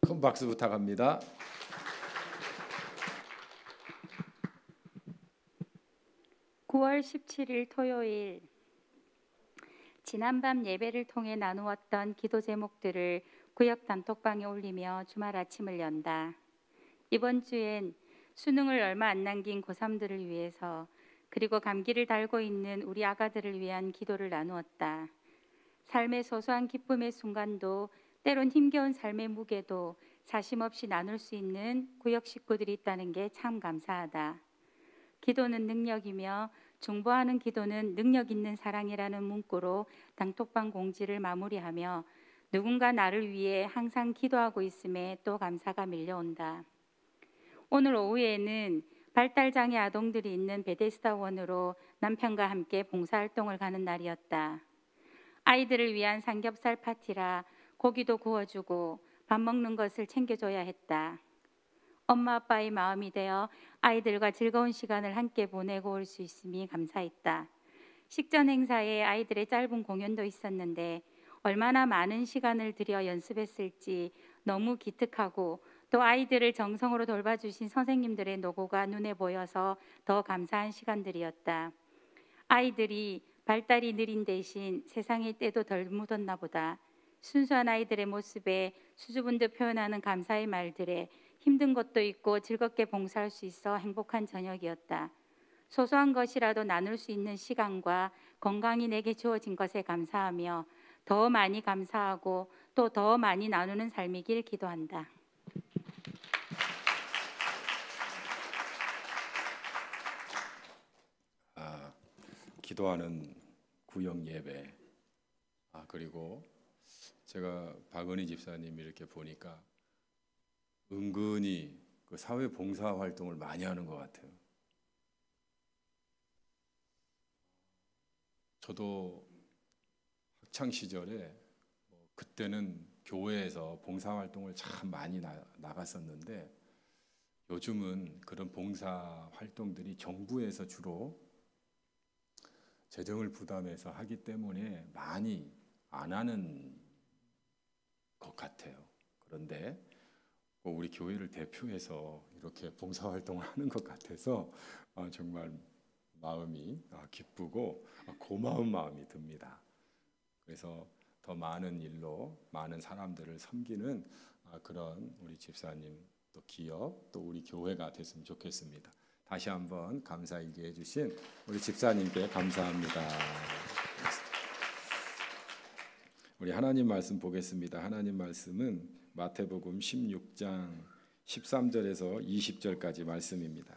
큰 박수 부탁합니다. (9월 17일) 토요일, 지난밤 예배를 통해 나누었던 기도 제목들을 구역 단톡방에 올리며 주말 아침을 연다. 이번 주엔 수능을 얼마 안 남긴 고3들을 위해서, 그리고 감기를 달고 있는 우리 아가들을 위한 기도를 나누었다. 삶의 소소한 기쁨의 순간도, 때론 힘겨운 삶의 무게도 사심 없이 나눌 수 있는 구역 식구들이 있다는 게 참 감사하다. 기도는 능력이며 중보하는 기도는 능력 있는 사랑이라는 문구로 단톡방 공지를 마무리하며, 누군가 나를 위해 항상 기도하고 있음에 또 감사가 밀려온다. 오늘 오후에는 발달장애 아동들이 있는 베데스다원으로 남편과 함께 봉사활동을 가는 날이었다. 아이들을 위한 삼겹살 파티라 고기도 구워주고 밥 먹는 것을 챙겨줘야 했다. 엄마 아빠의 마음이 되어 아이들과 즐거운 시간을 함께 보내고 올 수 있음이 감사했다. 식전 행사에 아이들의 짧은 공연도 있었는데 얼마나 많은 시간을 들여 연습했을지 너무 기특하고, 또 아이들을 정성으로 돌봐주신 선생님들의 노고가 눈에 보여서 더 감사한 시간들이었다. 아이들이 발달이 느린 대신 세상의 때도 덜 묻었나 보다. 순수한 아이들의 모습에 수줍은 듯 표현하는 감사의 말들에 힘든 것도 있고 즐겁게 봉사할 수 있어 행복한 저녁이었다. 소소한 것이라도 나눌 수 있는 시간과 건강이 내게 주어진 것에 감사하며 더 많이 감사하고 또 더 많이 나누는 삶이길 기도한다. 기도하는 구역 예배. 그리고 제가 박은희 집사님 이렇게 보니까 은근히 그 사회 봉사 활동을 많이 하는 것 같아요. 저도 학창 시절에 그때는 교회에서 봉사 활동을 참 많이 나갔었는데, 요즘은 그런 봉사 활동들이 정부에서 주로 재정을 부담해서 하기 때문에 많이 안 하는 것 같아요. 그런데 우리 교회를 대표해서 이렇게 봉사활동을 하는 것 같아서 정말 마음이 기쁘고 고마운 마음이 듭니다. 그래서 더 많은 일로 많은 사람들을 섬기는 그런 우리 집사님, 또 기업, 또 우리 교회가 됐으면 좋겠습니다. 다시 한번 감사일기 해주신 우리 집사님께 감사합니다. 우리 하나님 말씀 보겠습니다. 하나님 말씀은 마태복음 16장 13절에서 20절까지 말씀입니다.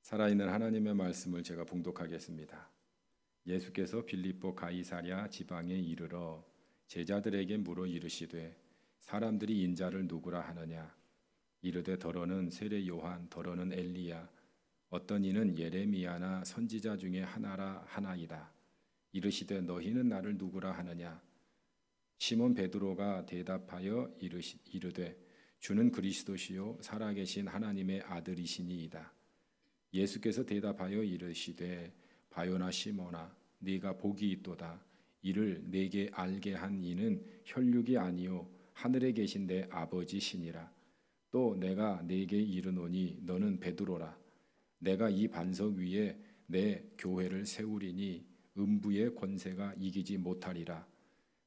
살아있는 하나님의 말씀을 제가 봉독하겠습니다. 예수께서 빌립보 가이사랴 지방에 이르러 제자들에게 물어 이르시되 사람들이 인자를 누구라 하느냐? 이르되 더러는 세례 요한, 더러는 엘리야, 어떤 이는 예레미야나 선지자 중에 하나라 하나이다. 이르시되 너희는 나를 누구라 하느냐? 시몬 베드로가 대답하여 이르되 주는 그리스도시요 살아계신 하나님의 아들이시니이다. 예수께서 대답하여 이르시되 바요나 시몬아 네가 복이 있도다. 이를 내게 알게 한 이는 혈육이 아니요 하늘에 계신 내 아버지시니라. 또 내가 네게 이르노니 너는 베드로라. 내가 이 반석 위에 내 교회를 세우리니 음부의 권세가 이기지 못하리라.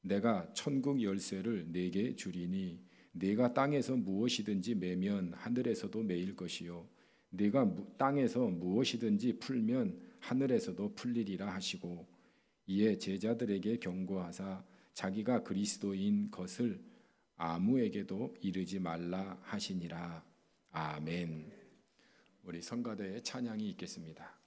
내가 천국 열쇠를 네게 주리니 네가 땅에서 무엇이든지 매면 하늘에서도 매일 것이요 네가 땅에서 무엇이든지 풀면 하늘에서도 풀리리라 하시고 이에 제자들에게 경고하사 자기가 그리스도인 것을 아무에게도 이르지 말라 하시니라. 아멘. 우리 성가대의 찬양이 있겠습니다.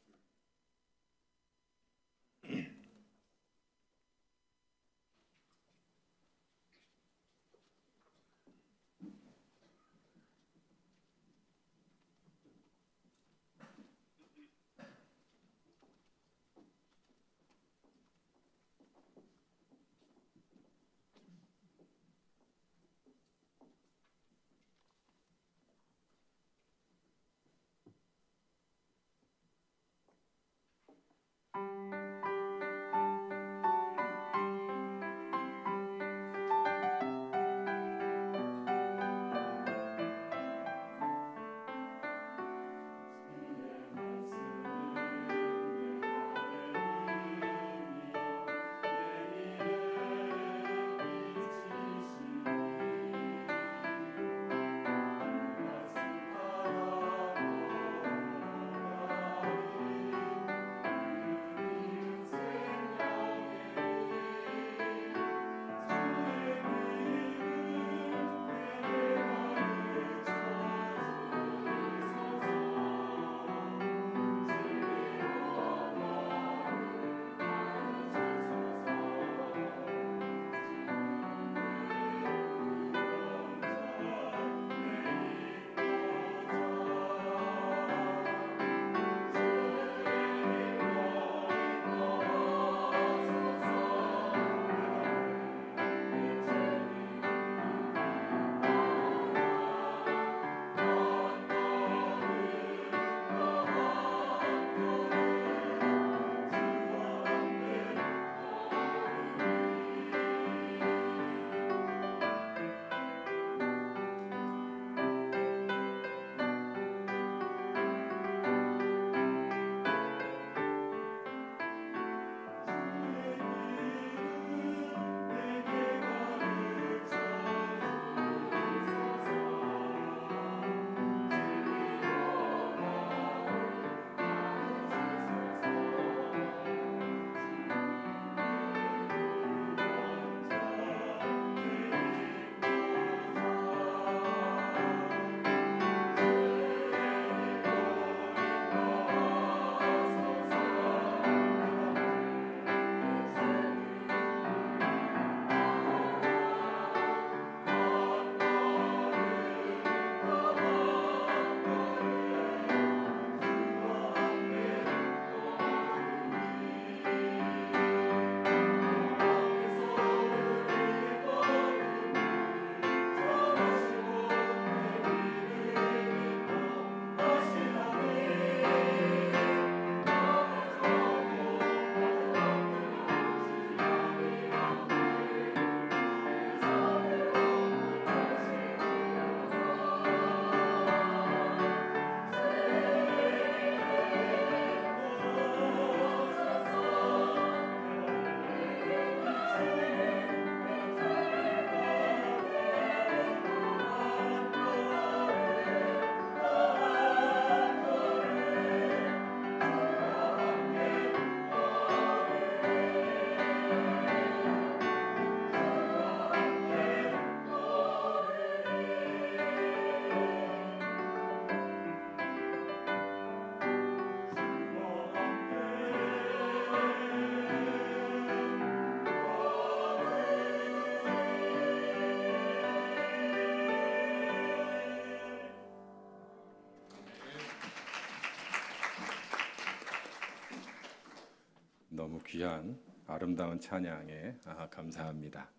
귀한 아름다운 찬양에 감사합니다.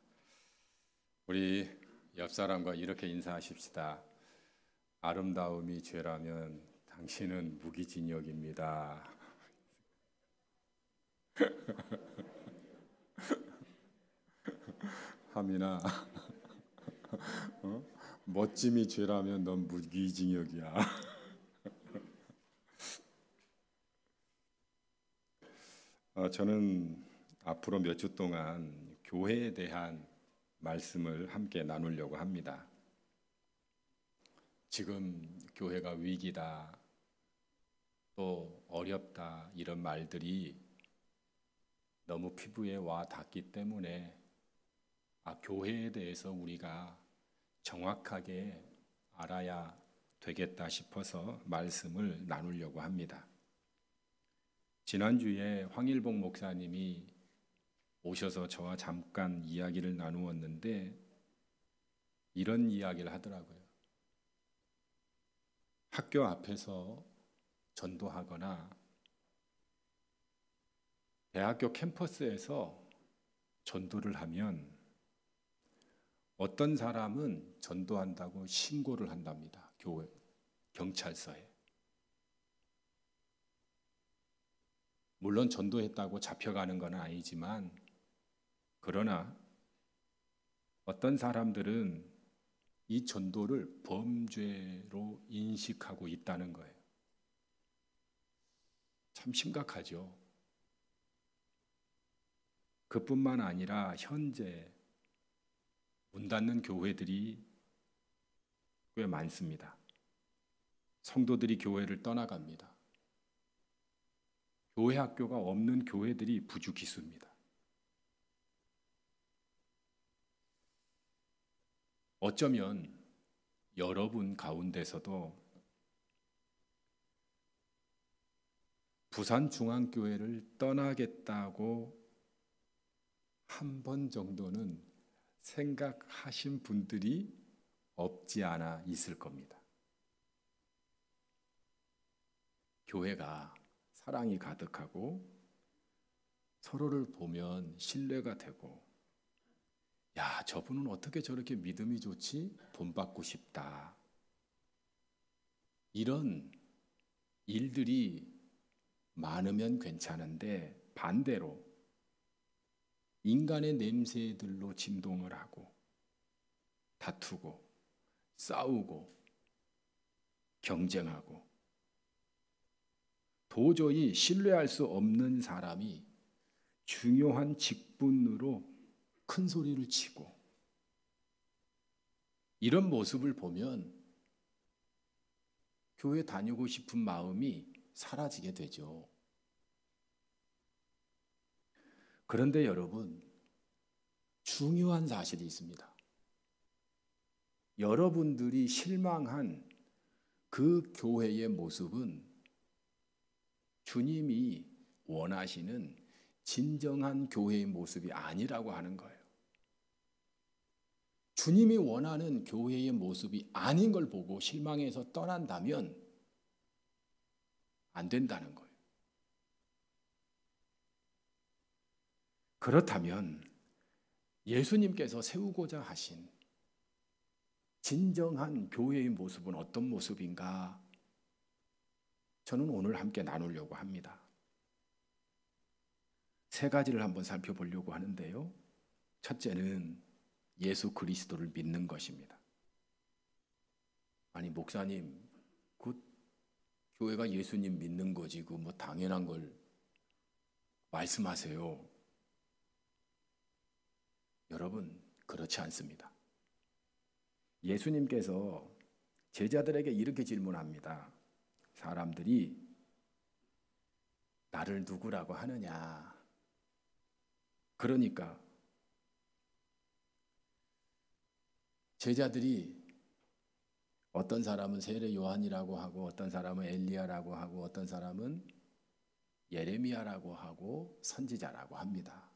우리 옆 사람과 이렇게 인사하십시다. 아름다움이 죄라면 당신은 무기징역입니다. 하민아, 멋짐이 죄라면 넌 무기징역이야. 저는 앞으로 몇 주 동안 교회에 대한 말씀을 함께 나누려고 합니다. 지금 교회가 위기다, 또 어렵다 이런 말들이 너무 피부에 와 닿기 때문에 교회에 대해서 우리가 정확하게 알아야 되겠다 싶어서 말씀을 나누려고 합니다. 지난주에 황일봉 목사님이 오셔서 저와 잠깐 이야기를 나누었는데 이런 이야기를 하더라고요. 학교 앞에서 전도하거나 대학교 캠퍼스에서 전도를 하면 어떤 사람은 전도한다고 신고를 한답니다. 교회, 경찰서에. 물론 전도했다고 잡혀가는 건 아니지만 그러나 어떤 사람들은 이 전도를 범죄로 인식하고 있다는 거예요. 참 심각하죠. 그뿐만 아니라 현재 문 닫는 교회들이 꽤 많습니다. 성도들이 교회를 떠나갑니다. 교회 학교가 없는 교회들이 부주기수입니다. 어쩌면 여러분 가운데서도 부산중앙교회를 떠나겠다고 한 번 정도는 생각하신 분들이 없지 않아 있을 겁니다. 교회가 사랑이 가득하고 서로를 보면 신뢰가 되고, 야, 저분은 어떻게 저렇게 믿음이 좋지? 본받고 싶다. 이런 일들이 많으면 괜찮은데 반대로 인간의 냄새들로 진동을 하고 다투고 싸우고 경쟁하고 도저히 신뢰할 수 없는 사람이 중요한 직분으로 큰 소리를 치고, 이런 모습을 보면 교회 다니고 싶은 마음이 사라지게 되죠. 그런데 여러분, 중요한 사실이 있습니다. 여러분들이 실망한 그 교회의 모습은 주님이 원하시는 진정한 교회의 모습이 아니라고 하는 거예요. 주님이 원하는 교회의 모습이 아닌 걸 보고 실망해서 떠난다면 안 된다는 거예요. 그렇다면 예수님께서 세우고자 하신 진정한 교회의 모습은 어떤 모습인가? 저는 오늘 함께 나누려고 합니다. 세 가지를 한번 살펴보려고 하는데요. 첫째는 예수 그리스도를 믿는 것입니다. 아니, 목사님, 그 교회가 예수님 믿는 거지, 그 뭐 당연한 걸 말씀하세요. 여러분, 그렇지 않습니다. 예수님께서 제자들에게 이렇게 질문합니다. 사람들이 나를 누구라고 하느냐? 그러니까 제자들이 어떤 사람은 세례 요한이라고 하고, 어떤 사람은 엘리야라고 하고, 어떤 사람은 예레미야라고 하고 선지자라고 합니다.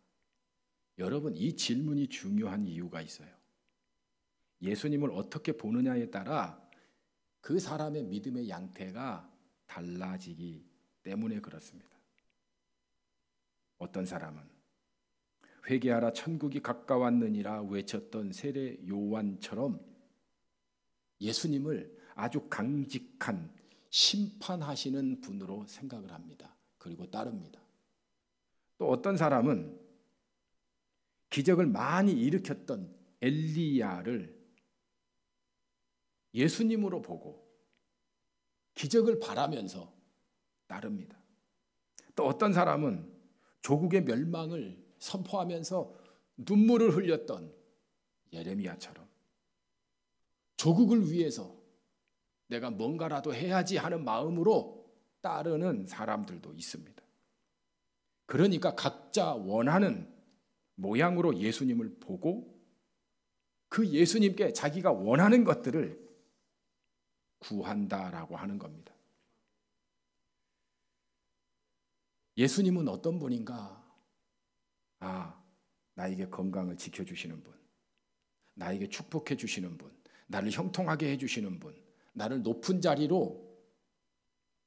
여러분, 이 질문이 중요한 이유가 있어요. 예수님을 어떻게 보느냐에 따라 그 사람의 믿음의 양태가 달라지기 때문에 그렇습니다. 어떤 사람은 회개하라 천국이 가까웠느니라 외쳤던 세례 요한처럼 예수님을 아주 강직한 심판하시는 분으로 생각을 합니다. 그리고 따릅니다. 또 어떤 사람은 기적을 많이 일으켰던 엘리야를 예수님으로 보고 기적을 바라면서 따릅니다. 또 어떤 사람은 조국의 멸망을 선포하면서 눈물을 흘렸던 예레미야처럼 조국을 위해서 내가 뭔가라도 해야지 하는 마음으로 따르는 사람들도 있습니다. 그러니까 각자 원하는 모양으로 예수님을 보고 그 예수님께 자기가 원하는 것들을 구한다라고 하는 겁니다. 예수님은 어떤 분인가? 나에게 건강을 지켜주시는 분, 나에게 축복해 주시는 분, 나를 형통하게 해주시는 분, 나를 높은 자리로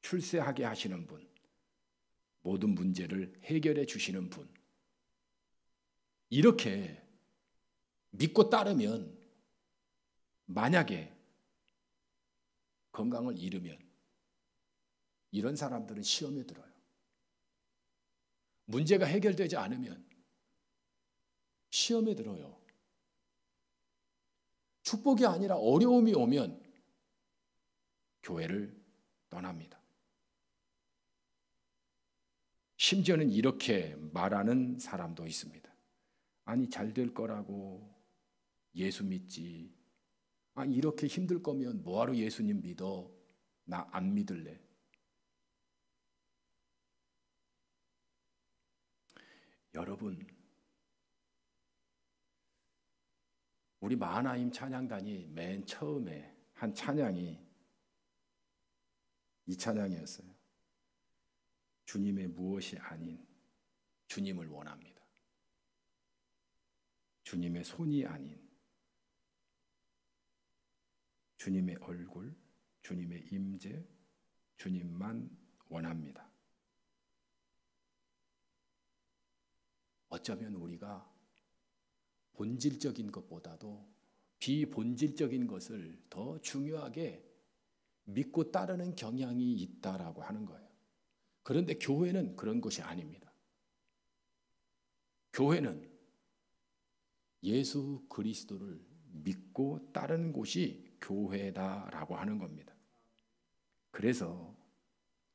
출세하게 하시는 분, 모든 문제를 해결해 주시는 분. 이렇게 믿고 따르면 만약에 건강을 잃으면 이런 사람들은 시험에 들어요. 문제가 해결되지 않으면 시험에 들어요. 축복이 아니라 어려움이 오면 교회를 떠납니다. 심지어는 이렇게 말하는 사람도 있습니다. 아니, 잘 될 거라고 예수 믿지. 이렇게 힘들 거면 뭐하러 예수님 믿어? 나 안 믿을래. 여러분, 우리 마하나임 찬양단이 맨 처음에 한 찬양이 이 찬양이었어요. 주님의 무엇이 아닌 주님을 원합니다. 주님의 손이 아닌 주님의 얼굴, 주님의 임재, 주님만 원합니다. 어쩌면 우리가 본질적인 것보다도 비본질적인 것을 더 중요하게 믿고 따르는 경향이 있다라고 하는 거예요. 그런데 교회는 그런 것이 아닙니다. 교회는 예수 그리스도를 믿고 따르는 곳이 교회다라고 하는 겁니다. 그래서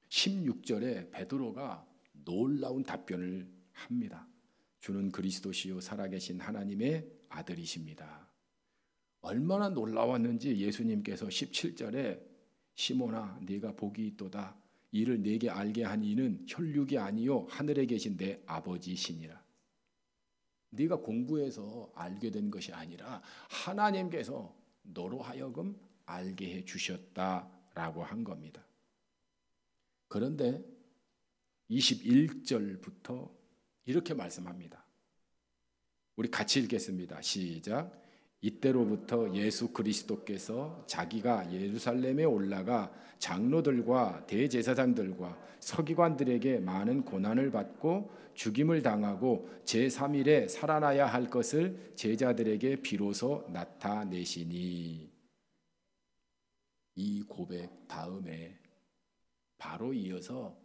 16절에 베드로가 놀라운 답변을 합니다. 주는 그리스도시요 살아계신 하나님의 아들이십니다. 얼마나 놀라웠는지 예수님께서 17절에 시몬아 네가 복이 있도다. 이를 네게 알게 한 이는 혈육이 아니요 하늘에 계신 내 아버지시니라. 네가 공부해서 알게 된 것이 아니라 하나님께서 너로 하여금 알게 해 주셨다라고 한 겁니다. 그런데 21절부터 이렇게 말씀합니다. 우리 같이 읽겠습니다. 시작. 이때로부터 예수 그리스도께서 자기가 예루살렘에 올라가 장로들과 대제사장들과 서기관들에게 많은 고난을 받고 죽임을 당하고 제3일에 살아나야 할 것을 제자들에게 비로소 나타내시니. 이 고백 다음에 바로 이어서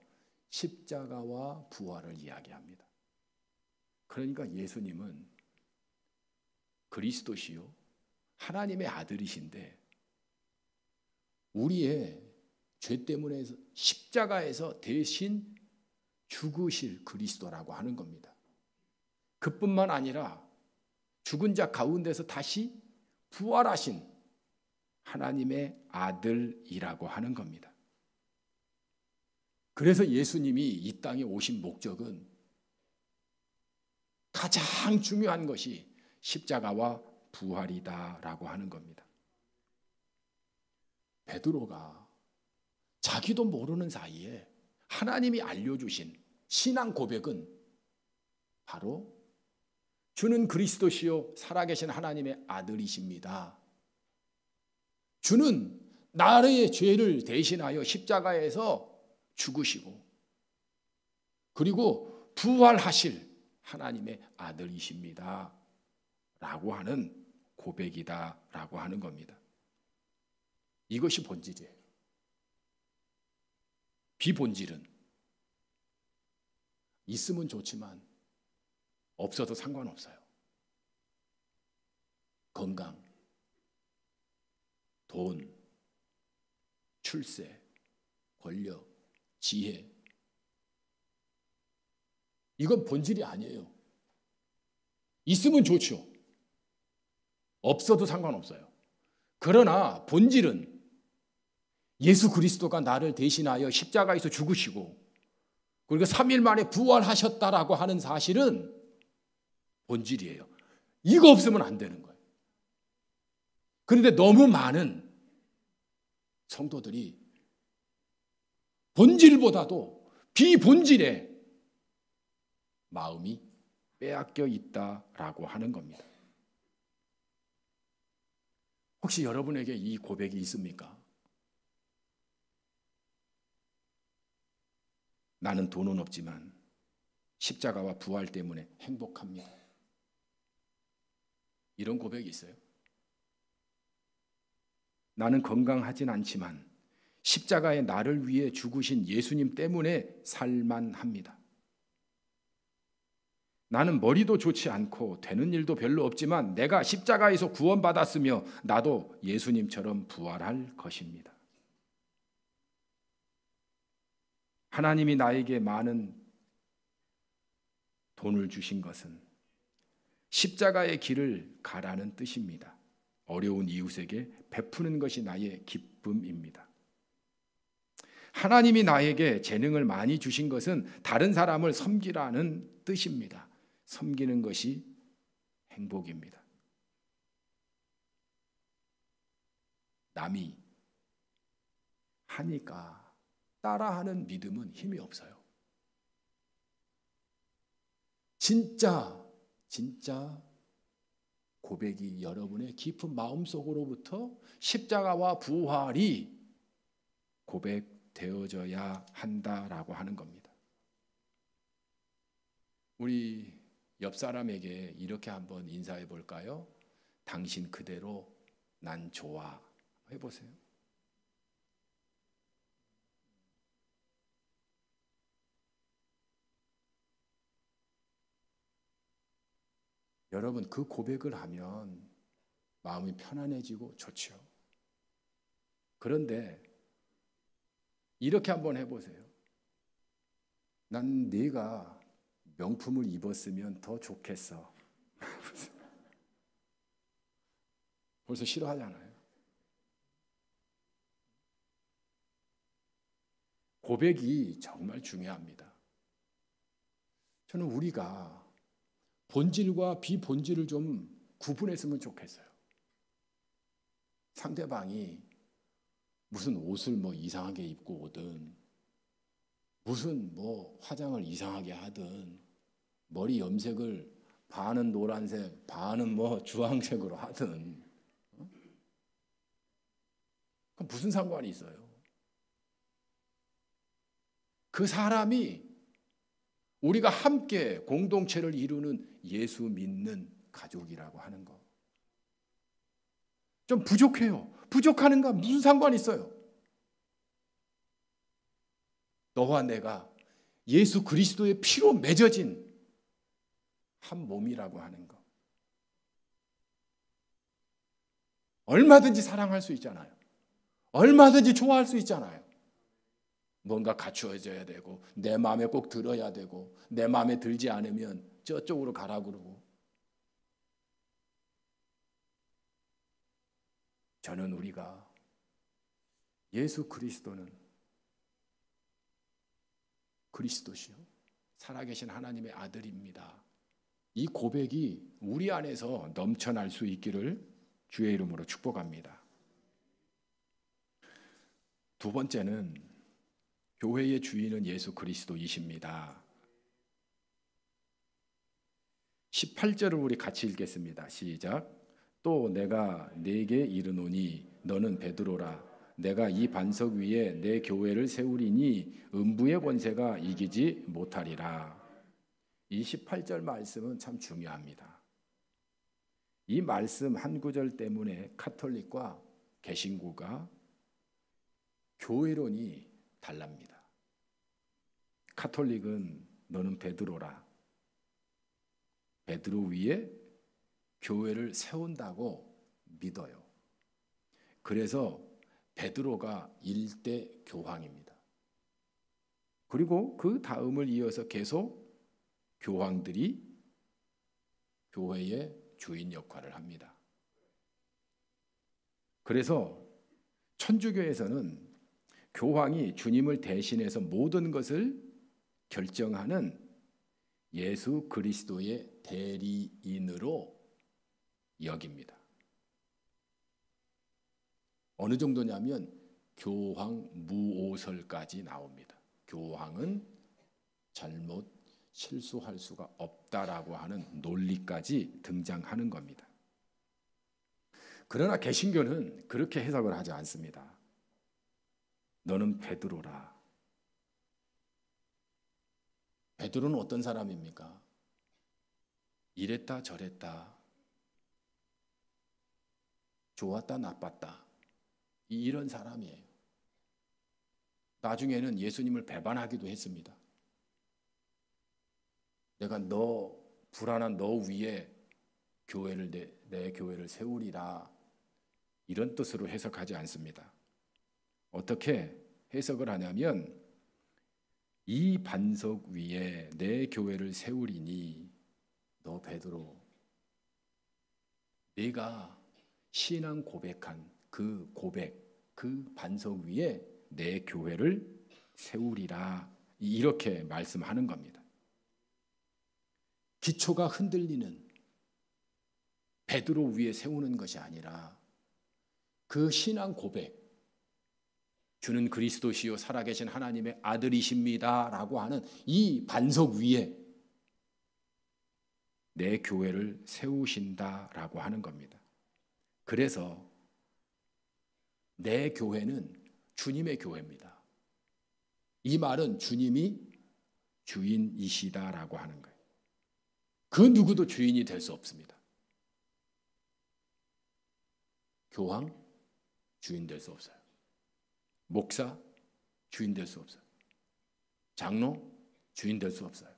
십자가와 부활을 이야기합니다. 그러니까 예수님은 그리스도시요 하나님의 아들이신데 우리의 죄 때문에 십자가에서 대신 죽으실 그리스도라고 하는 겁니다. 그뿐만 아니라 죽은 자 가운데서 다시 부활하신 하나님의 아들이라고 하는 겁니다. 그래서 예수님이 이 땅에 오신 목적은 가장 중요한 것이 십자가와 부활이다라고 하는 겁니다. 베드로가 자기도 모르는 사이에 하나님이 알려주신 신앙 고백은 바로 주는 그리스도시요 살아계신 하나님의 아들이십니다. 주는 나의 죄를 대신하여 십자가에서 죽으시고 그리고 부활하실 하나님의 아들이십니다 라고 하는 고백이다 라고 하는 겁니다. 이것이 본질이에요. 비본질은 있으면 좋지만 없어도 상관없어요. 건강, 돈, 출세, 권력, 지혜, 이건 본질이 아니에요. 있으면 좋죠. 없어도 상관없어요. 그러나 본질은 예수 그리스도가 나를 대신하여 십자가에서 죽으시고 그리고 3일 만에 부활하셨다라고 하는 사실은 본질이에요. 이거 없으면 안 되는 거예요. 그런데 너무 많은 성도들이 본질보다도 비본질에 마음이 빼앗겨 있다라고 하는 겁니다. 혹시 여러분에게 이 고백이 있습니까? 나는 돈은 없지만 십자가와 부활 때문에 행복합니다. 이런 고백이 있어요? 나는 건강하진 않지만 십자가에 나를 위해 죽으신 예수님 때문에 살만합니다. 나는 머리도 좋지 않고 되는 일도 별로 없지만 내가 십자가에서 구원받았으며 나도 예수님처럼 부활할 것입니다. 하나님이 나에게 많은 돈을 주신 것은 십자가의 길을 가라는 뜻입니다. 어려운 이웃에게 베푸는 것이 나의 기쁨입니다. 하나님이 나에게 재능을 많이 주신 것은 다른 사람을 섬기라는 뜻입니다. 섬기는 것이 행복입니다. 남이 하니까 따라하는 믿음은 힘이 없어요. 진짜 고백이 여러분의 깊은 마음속으로부터 십자가와 부활이 고백되어져야 한다라고 하는 겁니다. 우리 옆 사람에게 이렇게 한번 인사해 볼까요? 당신 그대로 난 좋아. 해보세요. 여러분, 그 고백을 하면 마음이 편안해지고 좋죠. 그런데 이렇게 한번 해보세요. 난 네가 명품을 입었으면 더 좋겠어. 벌써 싫어하잖아요. 고백이 정말 중요합니다. 저는 우리가 본질과 비본질을 좀 구분했으면 좋겠어요. 상대방이 무슨 옷을 뭐 이상하게 입고 오든 무슨 뭐 화장을 이상하게 하든 머리 염색을 반은 노란색 반은 뭐 주황색으로 하든 그럼 무슨 상관이 있어요? 그 사람이 우리가 함께 공동체를 이루는 예수 믿는 가족이라고 하는 거. 좀 부족해요. 부족하는가 무슨 상관이 있어요? 너와 내가 예수 그리스도의 피로 맺어진 한 몸이라고 하는 거. 얼마든지 사랑할 수 있잖아요. 얼마든지 좋아할 수 있잖아요. 뭔가 갖추어져야 되고 내 마음에 꼭 들어야 되고 내 마음에 들지 않으면 저쪽으로 가라 그러고. 저는 우리가 예수 그리스도는 그리스도시요 살아계신 하나님의 아들입니다. 이 고백이 우리 안에서 넘쳐날 수 있기를 주의 이름으로 축복합니다. 두 번째는 교회의 주인은 예수 그리스도이십니다. 18절을 우리 같이 읽겠습니다. 시작. 또 내가 네게 이르노니 너는 베드로라. 내가 이 반석 위에 내 교회를 세우리니 음부의 권세가 이기지 못하리라. 이 18절 말씀은 참 중요합니다. 이 말씀 한 구절 때문에 카톨릭과 개신교가 교회론이 달랍니다. 카톨릭은 너는 베드로라. 베드로 위에 교회를 세운다고 믿어요. 그래서 베드로가 일대 교황입니다. 그리고 그 다음을 이어서 계속 교황들이 교회의 주인 역할을 합니다. 그래서 천주교에서는 교황이 주님을 대신해서 모든 것을 결정하는 예수 그리스도의 대리인으로 여깁니다. 어느 정도냐면 교황 무오설까지 나옵니다. 교황은 잘못 실수할 수가 없다라고 하는 논리까지 등장하는 겁니다. 그러나 개신교는 그렇게 해석을 하지 않습니다. 너는 베드로라. 베드로는 어떤 사람입니까? 이랬다 저랬다, 좋았다 나빴다, 이런 사람이에요. 나중에는 예수님을 배반하기도 했습니다. 내가 불안한 너 위에 내 교회를 세우리라, 이런 뜻으로 해석하지 않습니다. 어떻게 해석을 하냐면, 이 반석 위에 내 교회를 세우리니 너 베드로, 내가 신앙 고백한 그 고백, 그 반석 위에 내 교회를 세우리라, 이렇게 말씀하는 겁니다. 기초가 흔들리는 베드로 위에 세우는 것이 아니라 그 신앙 고백, 주는 그리스도시요 살아계신 하나님의 아들이십니다 라고 하는 이 반석 위에 내 교회를 세우신다라고 하는 겁니다. 그래서 내 교회는 주님의 교회입니다. 이 말은 주님이 주인이시다라고 하는 거예요. 그 누구도 주인이 될 수 없습니다. 교황 주인 될 수 없어요. 목사 주인 될 수 없어요. 장로 주인 될 수 없어요.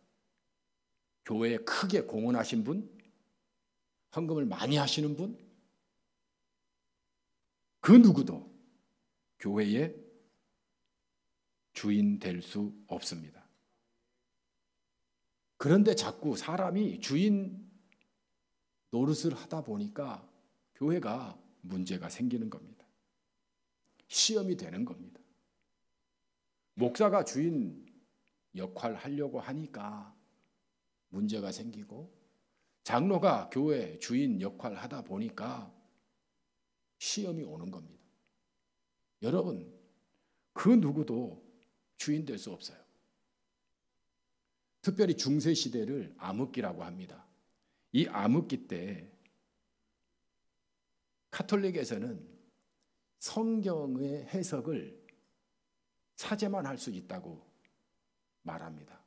교회에 크게 공헌하신 분, 헌금을 많이 하시는 분, 그 누구도 교회의 주인 될 수 없습니다. 그런데 자꾸 사람이 주인 노릇을 하다 보니까 교회가 문제가 생기는 겁니다. 시험이 되는 겁니다. 목사가 주인 역할을 하려고 하니까 문제가 생기고, 장로가 교회 주인 역할을 하다 보니까 시험이 오는 겁니다. 여러분, 그 누구도 주인 될 수 없어요. 특별히 중세 시대를 암흑기라고 합니다. 이 암흑기 때 카톨릭에서는 성경의 해석을 사제만 할 수 있다고 말합니다.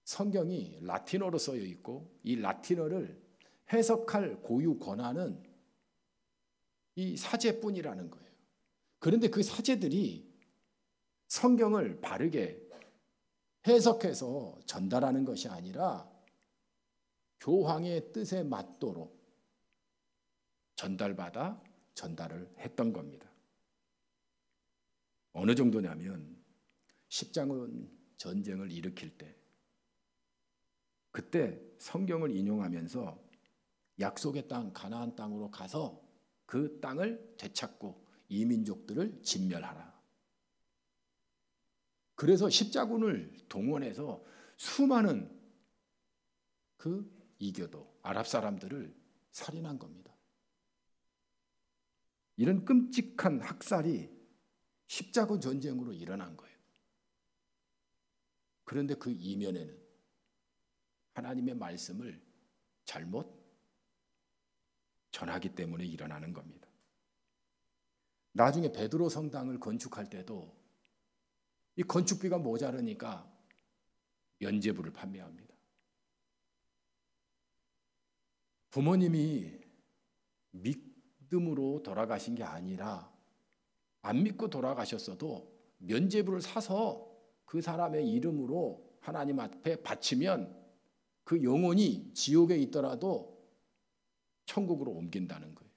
성경이 라틴어로 쓰여 있고 이 라틴어를 해석할 고유 권한은 이 사제뿐이라는 거예요. 그런데 그 사제들이 성경을 바르게 해석해서 전달하는 것이 아니라 교황의 뜻에 맞도록 전달받아 전달을 했던 겁니다. 어느 정도냐면 십자군 전쟁을 일으킬 때, 그때 성경을 인용하면서 약속의 땅 가나안 땅으로 가서 그 땅을 되찾고 이민족들을 진멸하라. 그래서 십자군을 동원해서 수많은 그 이교도 아랍 사람들을 살인한 겁니다. 이런 끔찍한 학살이 십자군 전쟁으로 일어난 거예요. 그런데 그 이면에는 하나님의 말씀을 잘못 전하기 때문에 일어나는 겁니다. 나중에 베드로 성당을 건축할 때도 이 건축비가 모자르니까 면제부를 판매합니다. 부모님이 믿음으로 돌아가신 게 아니라 안 믿고 돌아가셨어도 면죄부를 사서 그 사람의 이름으로 하나님 앞에 바치면 그 영혼이 지옥에 있더라도 천국으로 옮긴다는 거예요.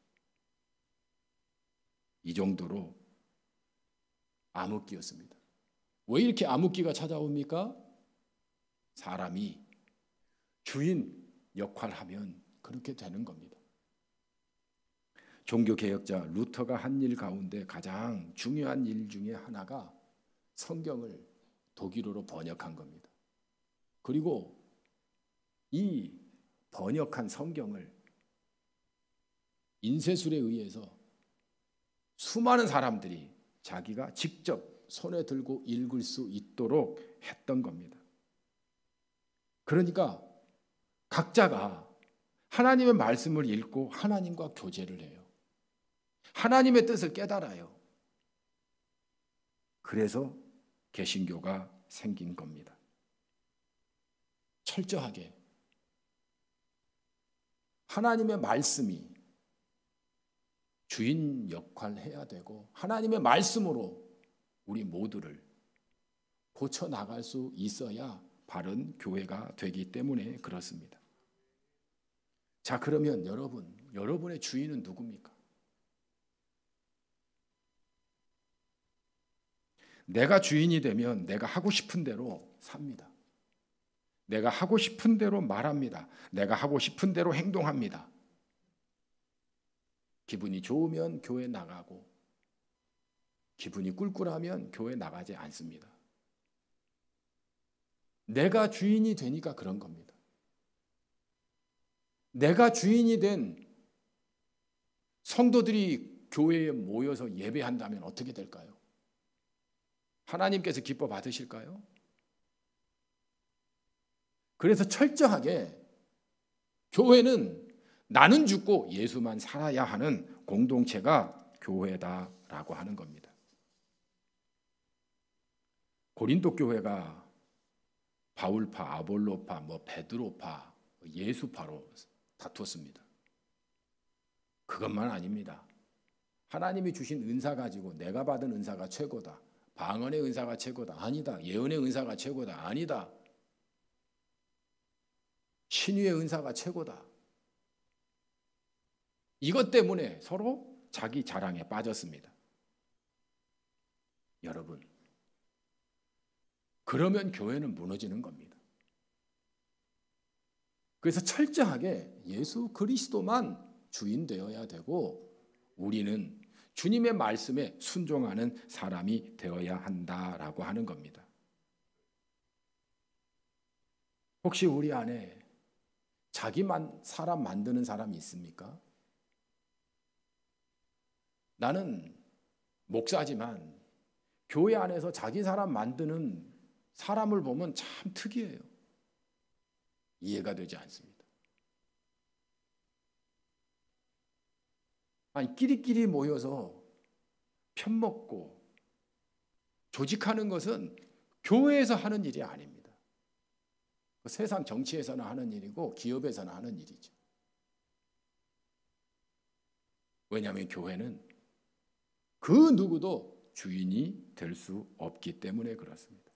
이 정도로 암흑기였습니다. 왜 이렇게 암흑기가 찾아옵니까? 사람이 주인 역할하면 그렇게 되는 겁니다. 종교개혁자 루터가 한 일 가운데 가장 중요한 일 중에 하나가 성경을 독일어로 번역한 겁니다. 그리고 이 번역한 성경을 인쇄술에 의해서 수많은 사람들이 자기가 직접 손에 들고 읽을 수 있도록 했던 겁니다. 그러니까 각자가 하나님의 말씀을 읽고 하나님과 교제를 해요. 하나님의 뜻을 깨달아요. 그래서 개신교가 생긴 겁니다. 철저하게 하나님의 말씀이 주인 역할을 해야 되고 하나님의 말씀으로 우리 모두를 고쳐 나갈 수 있어야 바른 교회가 되기 때문에 그렇습니다. 자, 그러면 여러분의 주인은 누굽니까? 내가 주인이 되면 내가 하고 싶은 대로 삽니다. 내가 하고 싶은 대로 말합니다. 내가 하고 싶은 대로 행동합니다. 기분이 좋으면 교회 나가고 기분이 꿀꿀하면 교회 나가지 않습니다. 내가 주인이 되니까 그런 겁니다. 내가 주인이 된 성도들이 교회에 모여서 예배한다면 어떻게 될까요? 하나님께서 기뻐 받으실까요? 그래서 철저하게 교회는 나는 죽고 예수만 살아야 하는 공동체가 교회다라고 하는 겁니다. 고린도 교회가 바울파, 아볼로파, 베드로파, 예수파로 다투었습니다. 그것만 아닙니다. 하나님이 주신 은사 가지고 내가 받은 은사가 최고다. 방언의 은사가 최고다. 아니다. 예언의 은사가 최고다. 아니다. 신유의 은사가 최고다. 이것 때문에 서로 자기 자랑에 빠졌습니다. 여러분, 그러면 교회는 무너지는 겁니다. 그래서 철저하게 예수 그리스도만 주인 되어야 되고 우리는 주님의 말씀에 순종하는 사람이 되어야 한다라고 하는 겁니다. 혹시 우리 안에 자기만 사람 만드는 사람이 있습니까? 나는 목사지만 교회 안에서 자기 사람 만드는 사람을 보면 참 특이해요. 이해가 되지 않습니다. 아니, 끼리끼리 모여서 편먹고 조직하는 것은 교회에서 하는 일이 아닙니다. 세상 정치에서는 하는 일이고 기업에서는 하는 일이죠. 왜냐하면 교회는 그 누구도 주인이 될 수 없기 때문에 그렇습니다.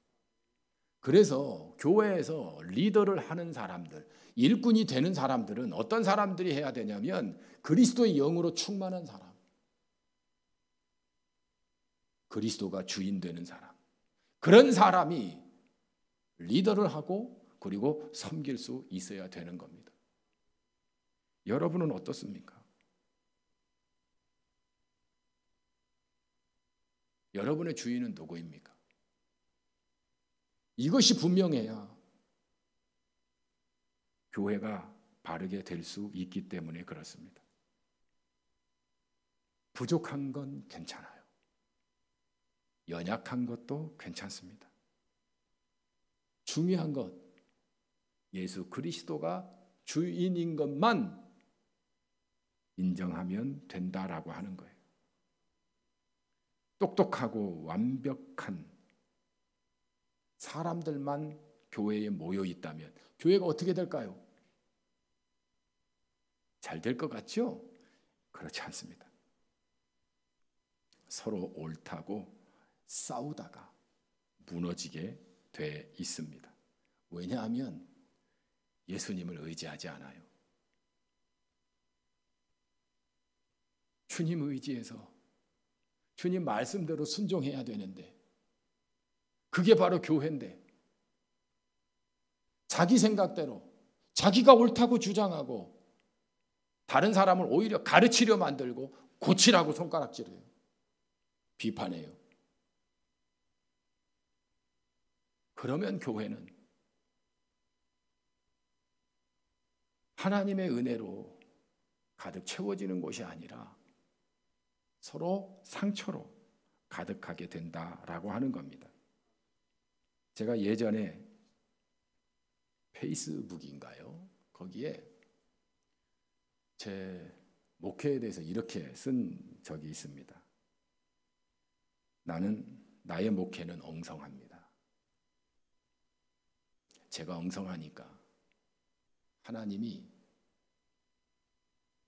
그래서 교회에서 리더를 하는 사람들, 일꾼이 되는 사람들은 어떤 사람들이 해야 되냐면 그리스도의 영으로 충만한 사람, 그리스도가 주인 되는 사람, 그런 사람이 리더를 하고 그리고 섬길 수 있어야 되는 겁니다. 여러분은 어떻습니까? 여러분의 주인은 누구입니까? 이것이 분명해야 교회가 바르게 될 수 있기 때문에 그렇습니다. 부족한 건 괜찮아요. 연약한 것도 괜찮습니다. 중요한 것, 예수 그리스도가 주인인 것만 인정하면 된다라고 하는 거예요. 똑똑하고 완벽한 사람들만 교회에 모여 있다면 교회가 어떻게 될까요? 잘 될 것 같죠? 그렇지 않습니다. 서로 옳다고 싸우다가 무너지게 돼 있습니다. 왜냐하면 예수님을 의지하지 않아요. 주님 의지해서 주님 말씀대로 순종해야 되는데, 그게 바로 교회인데, 자기 생각대로 자기가 옳다고 주장하고 다른 사람을 오히려 가르치려 만들고 고치라고 손가락질해요. 비판해요. 그러면 교회는 하나님의 은혜로 가득 채워지는 곳이 아니라 서로 상처로 가득하게 된다라고 하는 겁니다. 제가 예전에 페이스북인가요? 거기에 제 목회에 대해서 이렇게 쓴 적이 있습니다. 나의 목회는 엉성합니다. 제가 엉성하니까 하나님이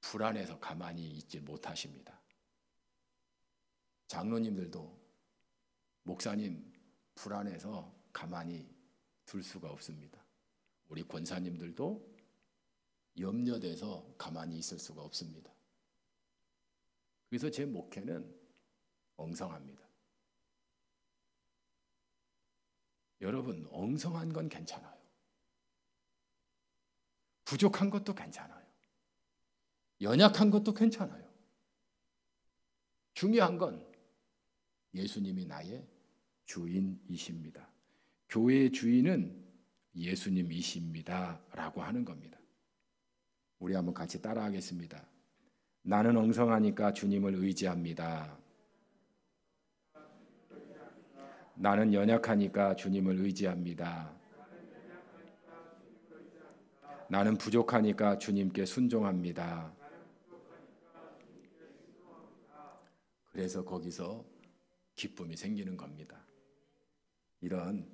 불안해서 가만히 있지 못하십니다. 장로님들도 목사님 불안해서 가만히 둘 수가 없습니다. 우리 권사님들도 염려돼서 가만히 있을 수가 없습니다. 그래서 제 목회는 엉성합니다. 여러분, 엉성한 건 괜찮아요. 부족한 것도 괜찮아요. 연약한 것도 괜찮아요. 중요한 건 예수님이 나의 주인이십니다. 교회의 주인은 예수님이십니다 라고 하는 겁니다. 우리 한번 같이 따라하겠습니다. 나는 엉성하니까 주님을 의지합니다. 나는 연약하니까 주님을 의지합니다. 나는 부족하니까 주님께 순종합니다. 그래서 거기서 기쁨이 생기는 겁니다. 이런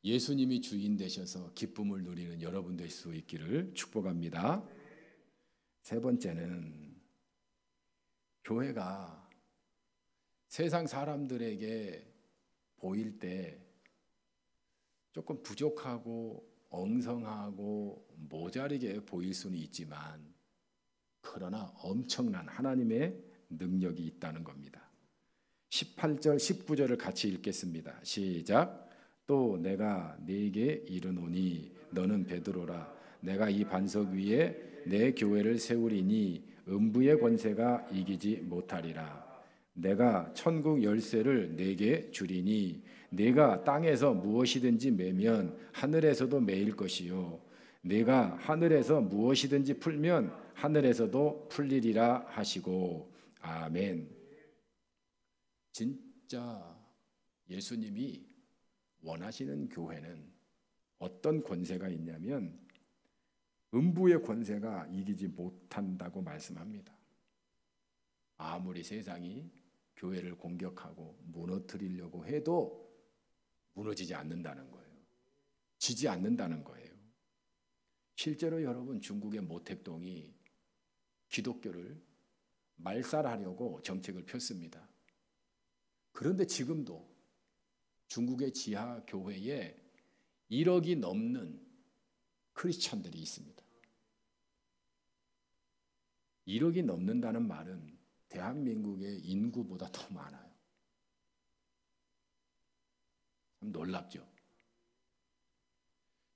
예수님이 주인 되셔서 기쁨을 누리는 여러분 될 수 있기를 축복합니다. 세 번째는 교회가 세상 사람들에게 보일 때 조금 부족하고 엉성하고 모자르게 보일 수는 있지만, 그러나 엄청난 하나님의 능력이 있다는 겁니다. 18절 19절을 같이 읽겠습니다. 시작. 또 내가 네게 이르노니 너는 베드로라. 내가 이 반석 위에 내 교회를 세우리니 음부의 권세가 이기지 못하리라. 내가 천국 열쇠를 네게 주리니 네가 땅에서 무엇이든지 매면 하늘에서도 매일 것이요 네가 하늘에서 무엇이든지 풀면 하늘에서도 풀리리라 하시고. 아멘. 진짜 예수님이 원하시는 교회는 어떤 권세가 있냐면 음부의 권세가 이기지 못한다고 말씀합니다. 아무리 세상이 교회를 공격하고 무너뜨리려고 해도 무너지지 않는다는 거예요. 지지 않는다는 거예요. 실제로 여러분, 중국의 모택동이 기독교를 말살하려고 정책을 폈습니다. 그런데 지금도 중국의 지하 교회에 1억이 넘는 크리스찬들이 있습니다. 1억이 넘는다는 말은 대한민국의 인구보다 더 많아요. 참 놀랍죠.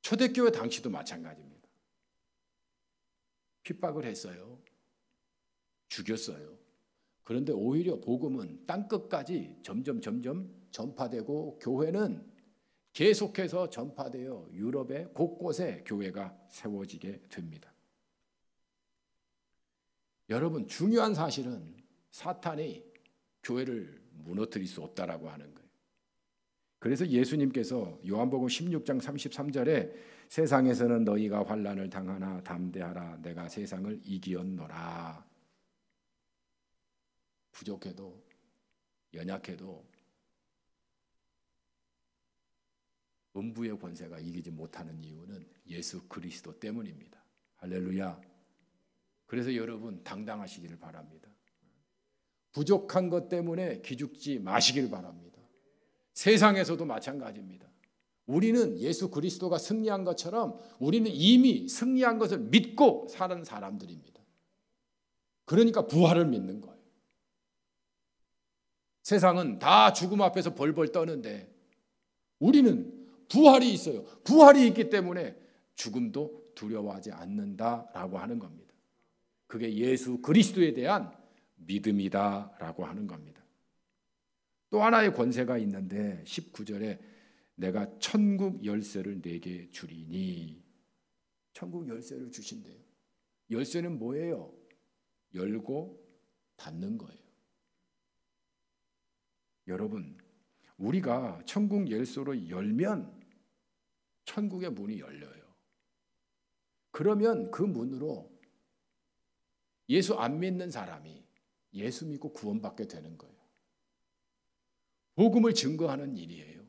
초대교회 당시도 마찬가지입니다. 핍박을 했어요. 죽였어요. 그런데 오히려 복음은 땅끝까지 점점 전파되고 교회는 계속해서 전파되어 유럽의 곳곳에 교회가 세워지게 됩니다. 여러분, 중요한 사실은 사탄이 교회를 무너뜨릴 수 없다라고 하는 거예요. 그래서 예수님께서 요한복음 16장 33절에 세상에서는 너희가 환난을 당하나 담대하라. 내가 세상을 이기었노라. 부족해도 연약해도 음부의 권세가 이기지 못하는 이유는 예수 그리스도 때문입니다. 할렐루야. 그래서 여러분 당당하시기를 바랍니다. 부족한 것 때문에 기죽지 마시길 바랍니다. 세상에서도 마찬가지입니다. 우리는 예수 그리스도가 승리한 것처럼 우리는 이미 승리한 것을 믿고 사는 사람들입니다. 그러니까 부활을 믿는 거예요. 세상은 다 죽음 앞에서 벌벌 떠는데 우리는 부활이 있어요. 부활이 있기 때문에 죽음도 두려워하지 않는다라고 하는 겁니다. 그게 예수 그리스도에 대한 믿음이다라고 하는 겁니다. 또 하나의 권세가 있는데 19절에 내가 천국 열쇠를 내게 주리니, 천국 열쇠를 주신대요. 열쇠는 뭐예요? 열고 닫는 거예요. 여러분, 우리가 천국 열쇠로 열면 천국의 문이 열려요. 그러면 그 문으로 예수 안 믿는 사람이 예수 믿고 구원받게 되는 거예요. 복음을 증거하는 일이에요.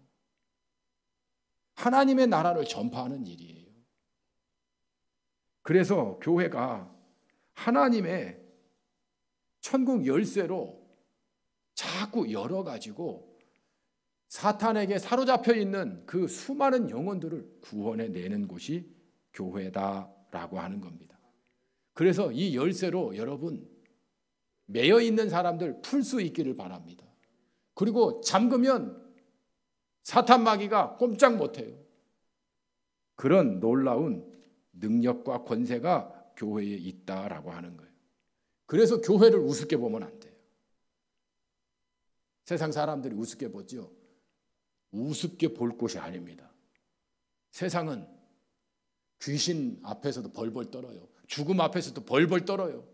하나님의 나라를 전파하는 일이에요. 그래서 교회가 하나님의 천국 열쇠로 자꾸 열어가지고 사탄에게 사로잡혀 있는 그 수많은 영혼들을 구원해내는 곳이 교회다라고 하는 겁니다. 그래서 이 열쇠로 여러분 매여 있는 사람들 풀 수 있기를 바랍니다. 그리고 잠그면 사탄 마귀가 꼼짝 못해요. 그런 놀라운 능력과 권세가 교회에 있다라고 하는 거예요. 그래서 교회를 우습게 보면 안 돼요. 세상 사람들이 우습게 보죠. 우습게 볼 곳이 아닙니다. 세상은 귀신 앞에서도 벌벌 떨어요. 죽음 앞에서도 벌벌 떨어요.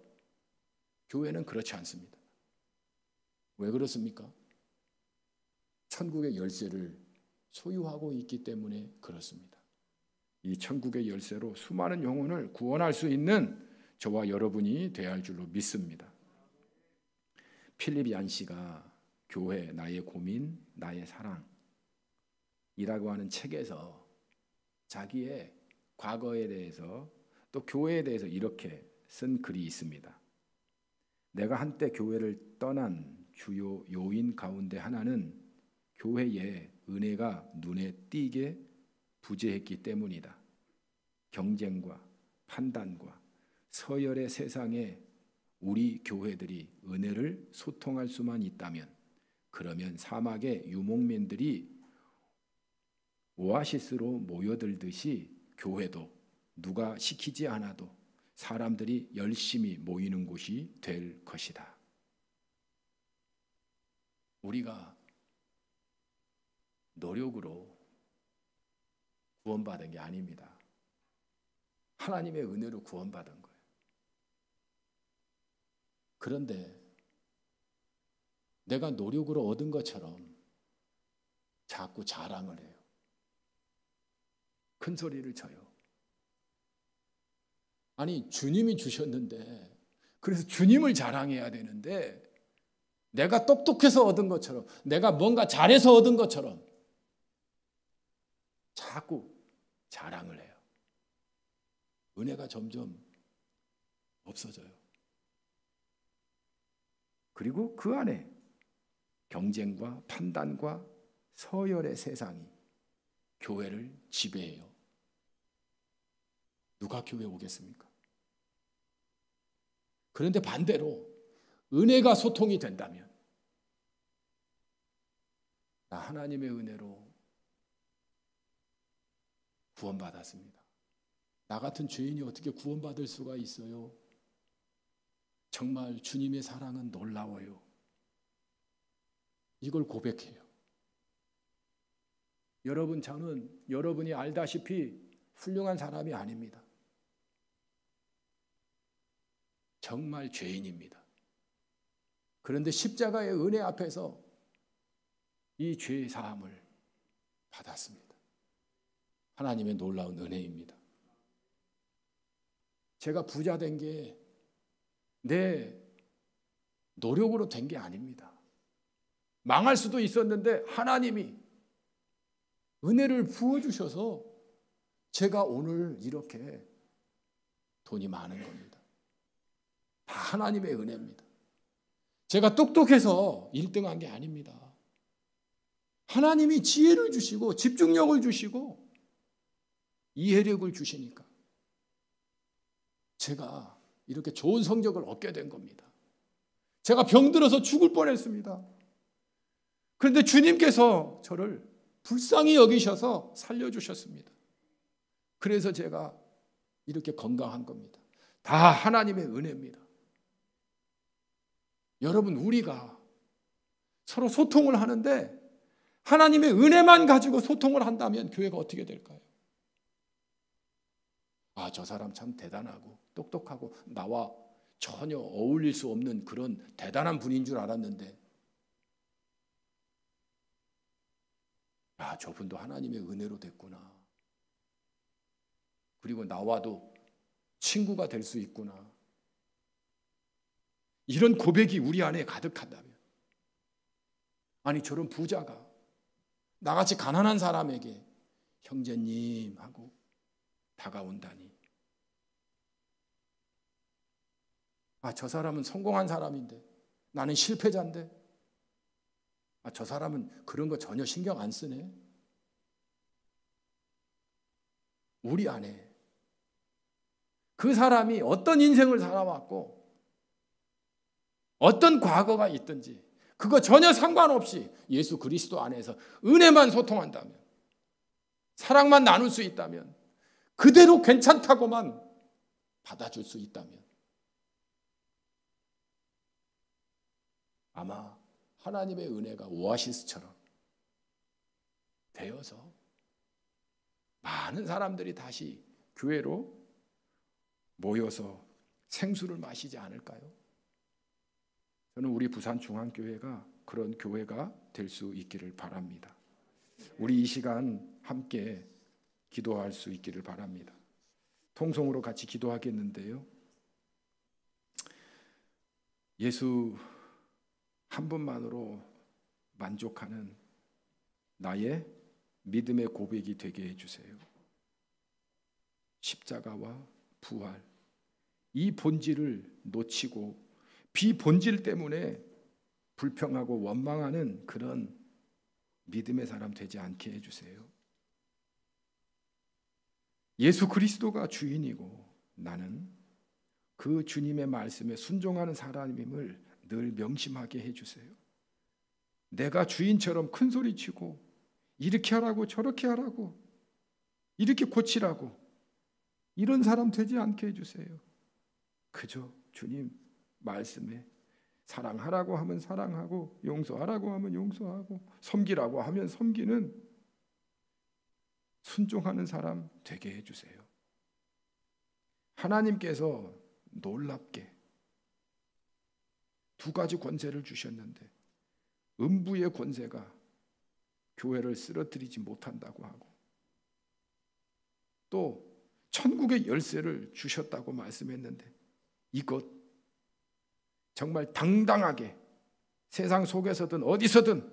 교회는 그렇지 않습니다. 왜 그렇습니까? 천국의 열쇠를 소유하고 있기 때문에 그렇습니다. 이 천국의 열쇠로 수많은 영혼을 구원할 수 있는 저와 여러분이 되어야 할 줄로 믿습니다. 필립 얀 씨가 교회 나의 고민 나의 사랑이라고 하는 책에서 자기의 과거에 대해서 또 교회에 대해서 이렇게 쓴 글이 있습니다. 내가 한때 교회를 떠난 주요 요인 가운데 하나는 교회에 은혜가 눈에 띄게 부재했기 때문이다. 경쟁과 판단과 서열의 세상에 우리 교회들이 은혜를 소통할 수만 있다면, 그러면 사막의 유목민들이 오아시스로 모여들듯이 교회도 누가 시키지 않아도 사람들이 열심히 모이는 곳이 될 것이다. 우리가 노력으로 구원받은 게 아닙니다. 하나님의 은혜로 구원받은 거예요. 그런데 내가 노력으로 얻은 것처럼 자꾸 자랑을 해요. 큰 소리를 쳐요. 아니, 주님이 주셨는데, 그래서 주님을 자랑해야 되는데, 내가 똑똑해서 얻은 것처럼, 내가 뭔가 잘해서 얻은 것처럼 자꾸 자랑을 해요. 은혜가 점점 없어져요. 그리고 그 안에 경쟁과 판단과 서열의 세상이 교회를 지배해요. 누가 교회에 오겠습니까? 그런데 반대로 은혜가 소통이 된다면, 나 하나님의 은혜로 구원받았습니다. 나 같은 죄인이 어떻게 구원받을 수가 있어요? 정말 주님의 사랑은 놀라워요. 이걸 고백해요. 여러분, 저는 여러분이 알다시피 훌륭한 사람이 아닙니다. 정말 죄인입니다. 그런데 십자가의 은혜 앞에서 이 죄 사함을 받았습니다. 하나님의 놀라운 은혜입니다. 제가 부자 된 게 내 노력으로 된 게 아닙니다. 망할 수도 있었는데 하나님이 은혜를 부어주셔서 제가 오늘 이렇게 돈이 많은 겁니다. 다 하나님의 은혜입니다. 제가 똑똑해서 1등한 게 아닙니다. 하나님이 지혜를 주시고 집중력을 주시고 이해력을 주시니까 제가 이렇게 좋은 성적을 얻게 된 겁니다. 제가 병들어서 죽을 뻔했습니다. 그런데 주님께서 저를 불쌍히 여기셔서 살려주셨습니다. 그래서 제가 이렇게 건강한 겁니다. 다 하나님의 은혜입니다. 여러분, 우리가 서로 소통을 하는데 하나님의 은혜만 가지고 소통을 한다면 교회가 어떻게 될까요? 아, 저 사람 참 대단하고 똑똑하고 나와 전혀 어울릴 수 없는 그런 대단한 분인 줄 알았는데, 아, 저분도 하나님의 은혜로 됐구나. 그리고 나와도 친구가 될 수 있구나. 이런 고백이 우리 안에 가득한다면, 아니 저런 부자가 나같이 가난한 사람에게 형제님 하고 다가온다니. 아, 저 사람은 성공한 사람인데 나는 실패자인데, 아, 저 사람은 그런 거 전혀 신경 안 쓰네. 우리 안에 그 사람이 어떤 인생을 살아왔고 어떤 과거가 있든지 그거 전혀 상관없이 예수 그리스도 안에서 은혜만 소통한다면, 사랑만 나눌 수 있다면, 그대로 괜찮다고만 받아줄 수 있다면, 아마 하나님의 은혜가 오아시스처럼 되어서 많은 사람들이 다시 교회로 모여서 생수를 마시지 않을까요? 저는 우리 부산중앙교회가 그런 교회가 될 수 있기를 바랍니다. 우리 이 시간 함께 기도할 수 있기를 바랍니다. 통성으로 같이 기도하겠는데요. 예수 한 분만으로 만족하는 나의 믿음의 고백이 되게 해주세요. 십자가와 부활, 이 본질을 놓치고 비본질 때문에 불평하고 원망하는 그런 믿음의 사람 되지 않게 해주세요. 예수 그리스도가 주인이고 나는 그 주님의 말씀에 순종하는 사람임을 늘 명심하게 해주세요. 내가 주인처럼 큰 소리치고 이렇게 하라고 저렇게 하라고 이렇게 고치라고 이런 사람 되지 않게 해주세요. 그저 주님 말씀에 사랑하라고 하면 사랑하고 용서하라고 하면 용서하고 섬기라고 하면 섬기는 순종하는 사람 되게 해주세요. 하나님께서 놀랍게 두 가지 권세를 주셨는데 음부의 권세가 교회를 쓰러뜨리지 못한다고 하고 또 천국의 열쇠를 주셨다고 말씀했는데 이것 정말 당당하게 세상 속에서든 어디서든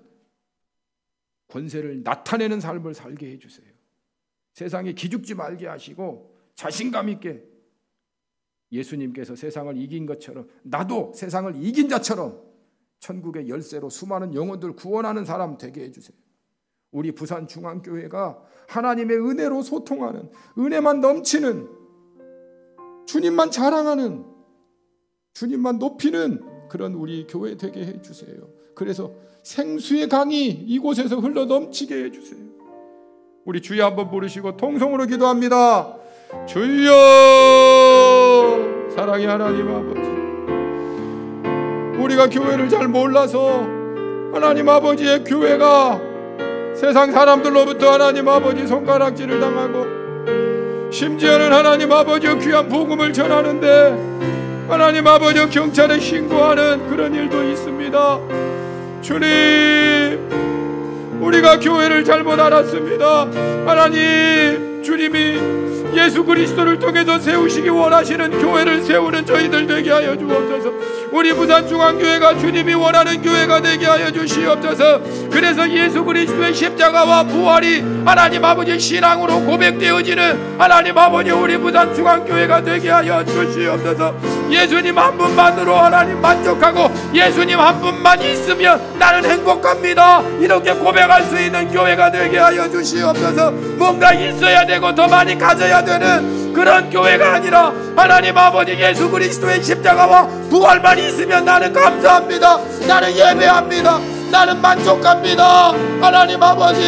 권세를 나타내는 삶을 살게 해주세요. 세상에 기죽지 말게 하시고 자신감 있게 예수님께서 세상을 이긴 것처럼 나도 세상을 이긴 자처럼 천국의 열쇠로 수많은 영혼들 구원하는 사람 되게 해주세요. 우리 부산중앙교회가 하나님의 은혜로 소통하는, 은혜만 넘치는, 주님만 자랑하는, 주님만 높이는 그런 우리 교회 되게 해주세요. 그래서 생수의 강이 이곳에서 흘러 넘치게 해주세요. 우리 주여 한번 부르시고 통성으로 기도합니다. 주여, 사랑의 하나님 아버지, 우리가 교회를 잘 몰라서 하나님 아버지의 교회가 세상 사람들로부터 하나님 아버지 손가락질을 당하고 심지어는 하나님 아버지의 귀한 복음을 전하는데 하나님 아버지 경찰에 신고하는 그런 일도 있습니다. 주님, 우리가 교회를 잘못 알았습니다. 하나님, 주님이 예수 그리스도를 통해서 세우시기 원하시는 교회를 세우는 저희들 되게 하여 주옵소서. 우리 부산중앙교회가 주님이 원하는 교회가 되게 하여 주시옵소서. 그래서 예수 그리스도의 십자가와 부활이 하나님 아버지 신앙으로 고백되어지는 하나님 아버지 우리 부산중앙교회가 되게 하여 주시옵소서. 예수님 한 분만으로 하나님 만족하고 예수님 한 분만 있으면 나는 행복합니다, 이렇게 고백할 수 있는 교회가 되게 하여 주시옵소서. 뭔가 있어야 되고 더 많이 가져야 되는 그런 교회가 아니라 하나님 아버지 예수 그리스도의 십자가와 부활만 있으면 나는 감사합니다, 나는 예배합니다, 나는 만족합니다. 하나님 아버지,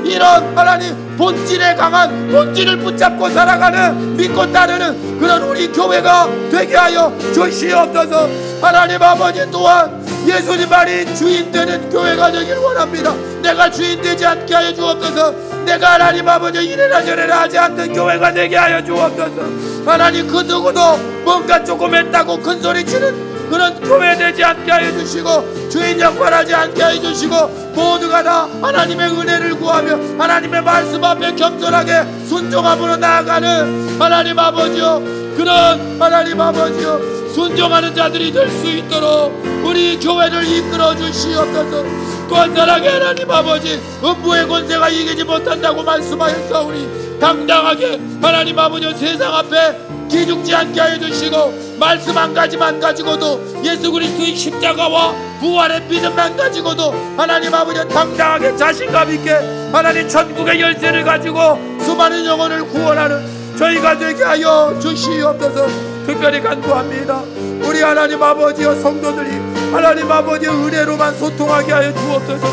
이런 하나님 본질에 강한, 본질을 붙잡고 살아가는, 믿고 따르는 그런 우리 교회가 되게 하여 주시옵소서. 하나님 아버지, 또한 예수님 말이 주인 되는 교회가 되길 원합니다. 내가 주인 되지 않게 하여 주옵소서. 내가 하나님 아버지 이래라 저래라 하지 않는 교회가 되게 하여 주옵소서. 하나님, 그 누구도 뭔가 조금 했다고 큰 소리 치는 그런 교회 되지 않게 하여 주시고, 주인 역할하지 않게 하여 주시고, 모두가 다 하나님의 은혜를 구하며 하나님의 말씀 앞에 겸손하게 순종함으로 나아가는 하나님 아버지요, 그런 하나님 아버지요 순종하는 자들이 될 수 있도록 우리 교회를 이끌어 주시옵소서. 또한 사랑의 하나님 아버지, 음부의 권세가 이기지 못한다고 말씀하였사오니 당당하게 하나님 아버지 세상 앞에 기죽지 않게 하여 주시고, 말씀 한 가지만 가지고도, 예수 그리스도의 십자가와 부활의 믿음만 가지고도 하나님 아버지 당당하게 자신감 있게 하나님 천국의 열쇠를 가지고 수많은 영혼을 구원하는 저희가 되게 하여 주시옵소서. 특별히 간구합니다. 우리 하나님 아버지여 성도들이 하나님 아버지의 은혜로만 소통하게 하여 주옵소서.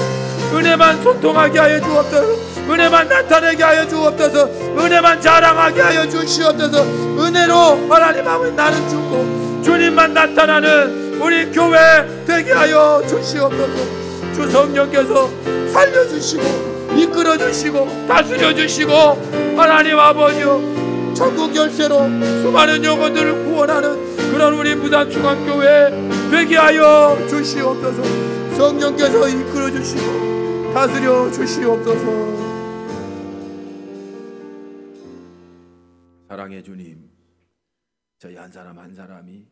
은혜만 소통하게 하여 주옵소서. 은혜만 나타내게 하여 주옵소서. 은혜만 자랑하게 하여 주시옵소서. 은혜로 하나님 아버지 나는 죽고 주님만 나타나는 우리 교회 되게 하여 주시옵소서. 주 성령께서 살려주시고 이끌어주시고 다스려주시고 하나님 아버지여 천국 열쇠로 수많은 영혼들을 구원하는 그런 우리 부산중앙교회 되게 하여 주시옵소서. 성령께서 이끌어주시고 다스려 주시옵소서. 사랑의 주님, 저희 한 사람 한 사람이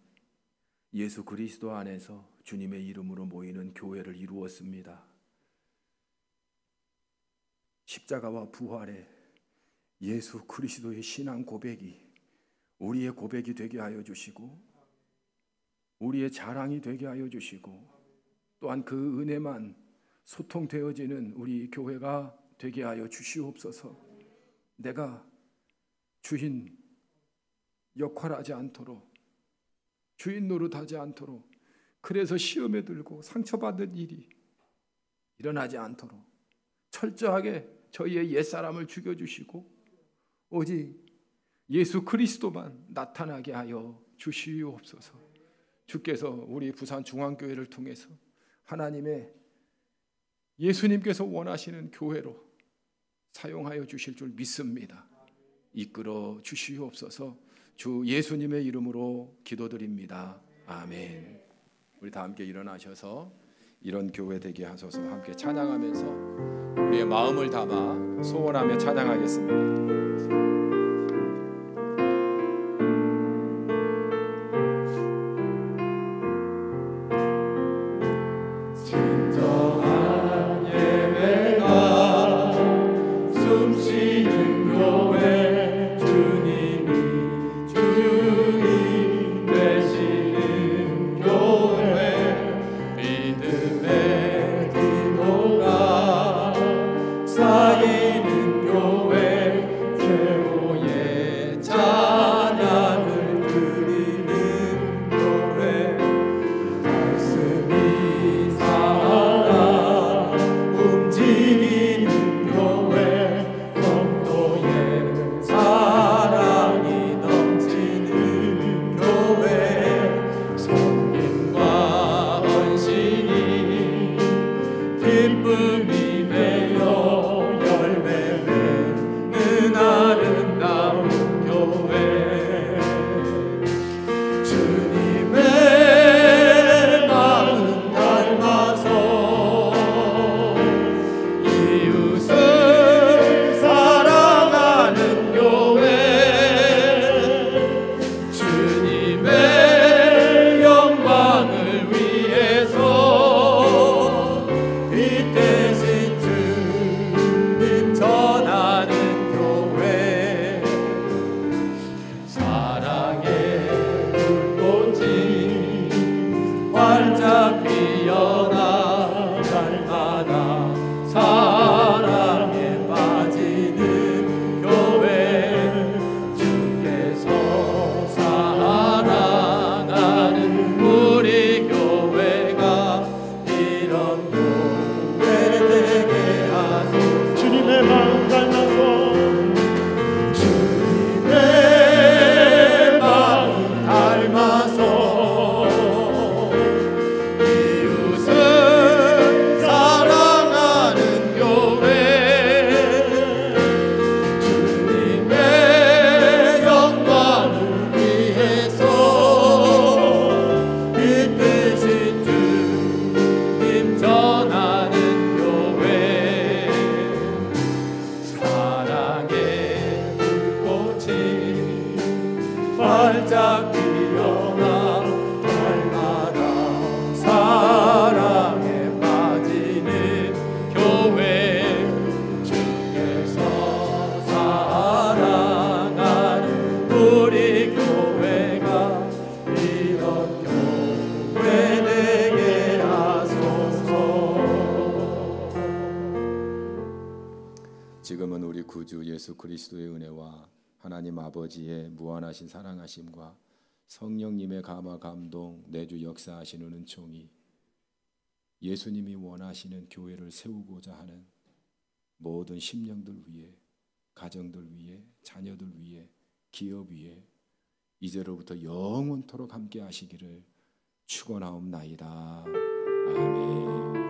예수 그리스도 안에서 주님의 이름으로 모이는 교회를 이루었습니다. 십자가와 부활의 예수 그리스도의 신앙 고백이 우리의 고백이 되게 하여 주시고, 우리의 자랑이 되게 하여 주시고, 또한 그 은혜만 소통되어지는 우리 교회가 되게 하여 주시옵소서. 내가 주인 역할하지 않도록, 주인 노릇하지 않도록, 그래서 시험에 들고 상처받는 일이 일어나지 않도록 철저하게 저희의 옛사람을 죽여주시고 오직 예수 그리스도만 나타나게 하여 주시옵소서. 주께서 우리 부산중앙교회를 통해서 하나님의 예수님께서 원하시는 교회로 사용하여 주실 줄 믿습니다. 이끌어 주시옵소서. 주 예수님의 이름으로 기도드립니다. 아멘. 우리 다 함께 일어나셔서 이런 교회 되게 하소서. 함께 찬양하면서 우리의 마음을 담아 소원하며 찬양하겠습니다. 활짝 피어나 날마다 사랑에 빠지는 교회 주께서 사랑하는 우리 교회가 이런 교회 되게 하소서. 지금은 우리 구주 예수 그리스도의 은혜와 하나님 아버지의 무한하신 사랑하심과 성령님의 감화 감동 내주 역사하시는 은총이 예수님이 원하시는 교회를 세우고자 하는 모든 심령들 위해, 가정들 위해, 자녀들 위해, 기업 위해 이제로부터 영원토록 함께 하시기를 축원하옵나이다. 아멘.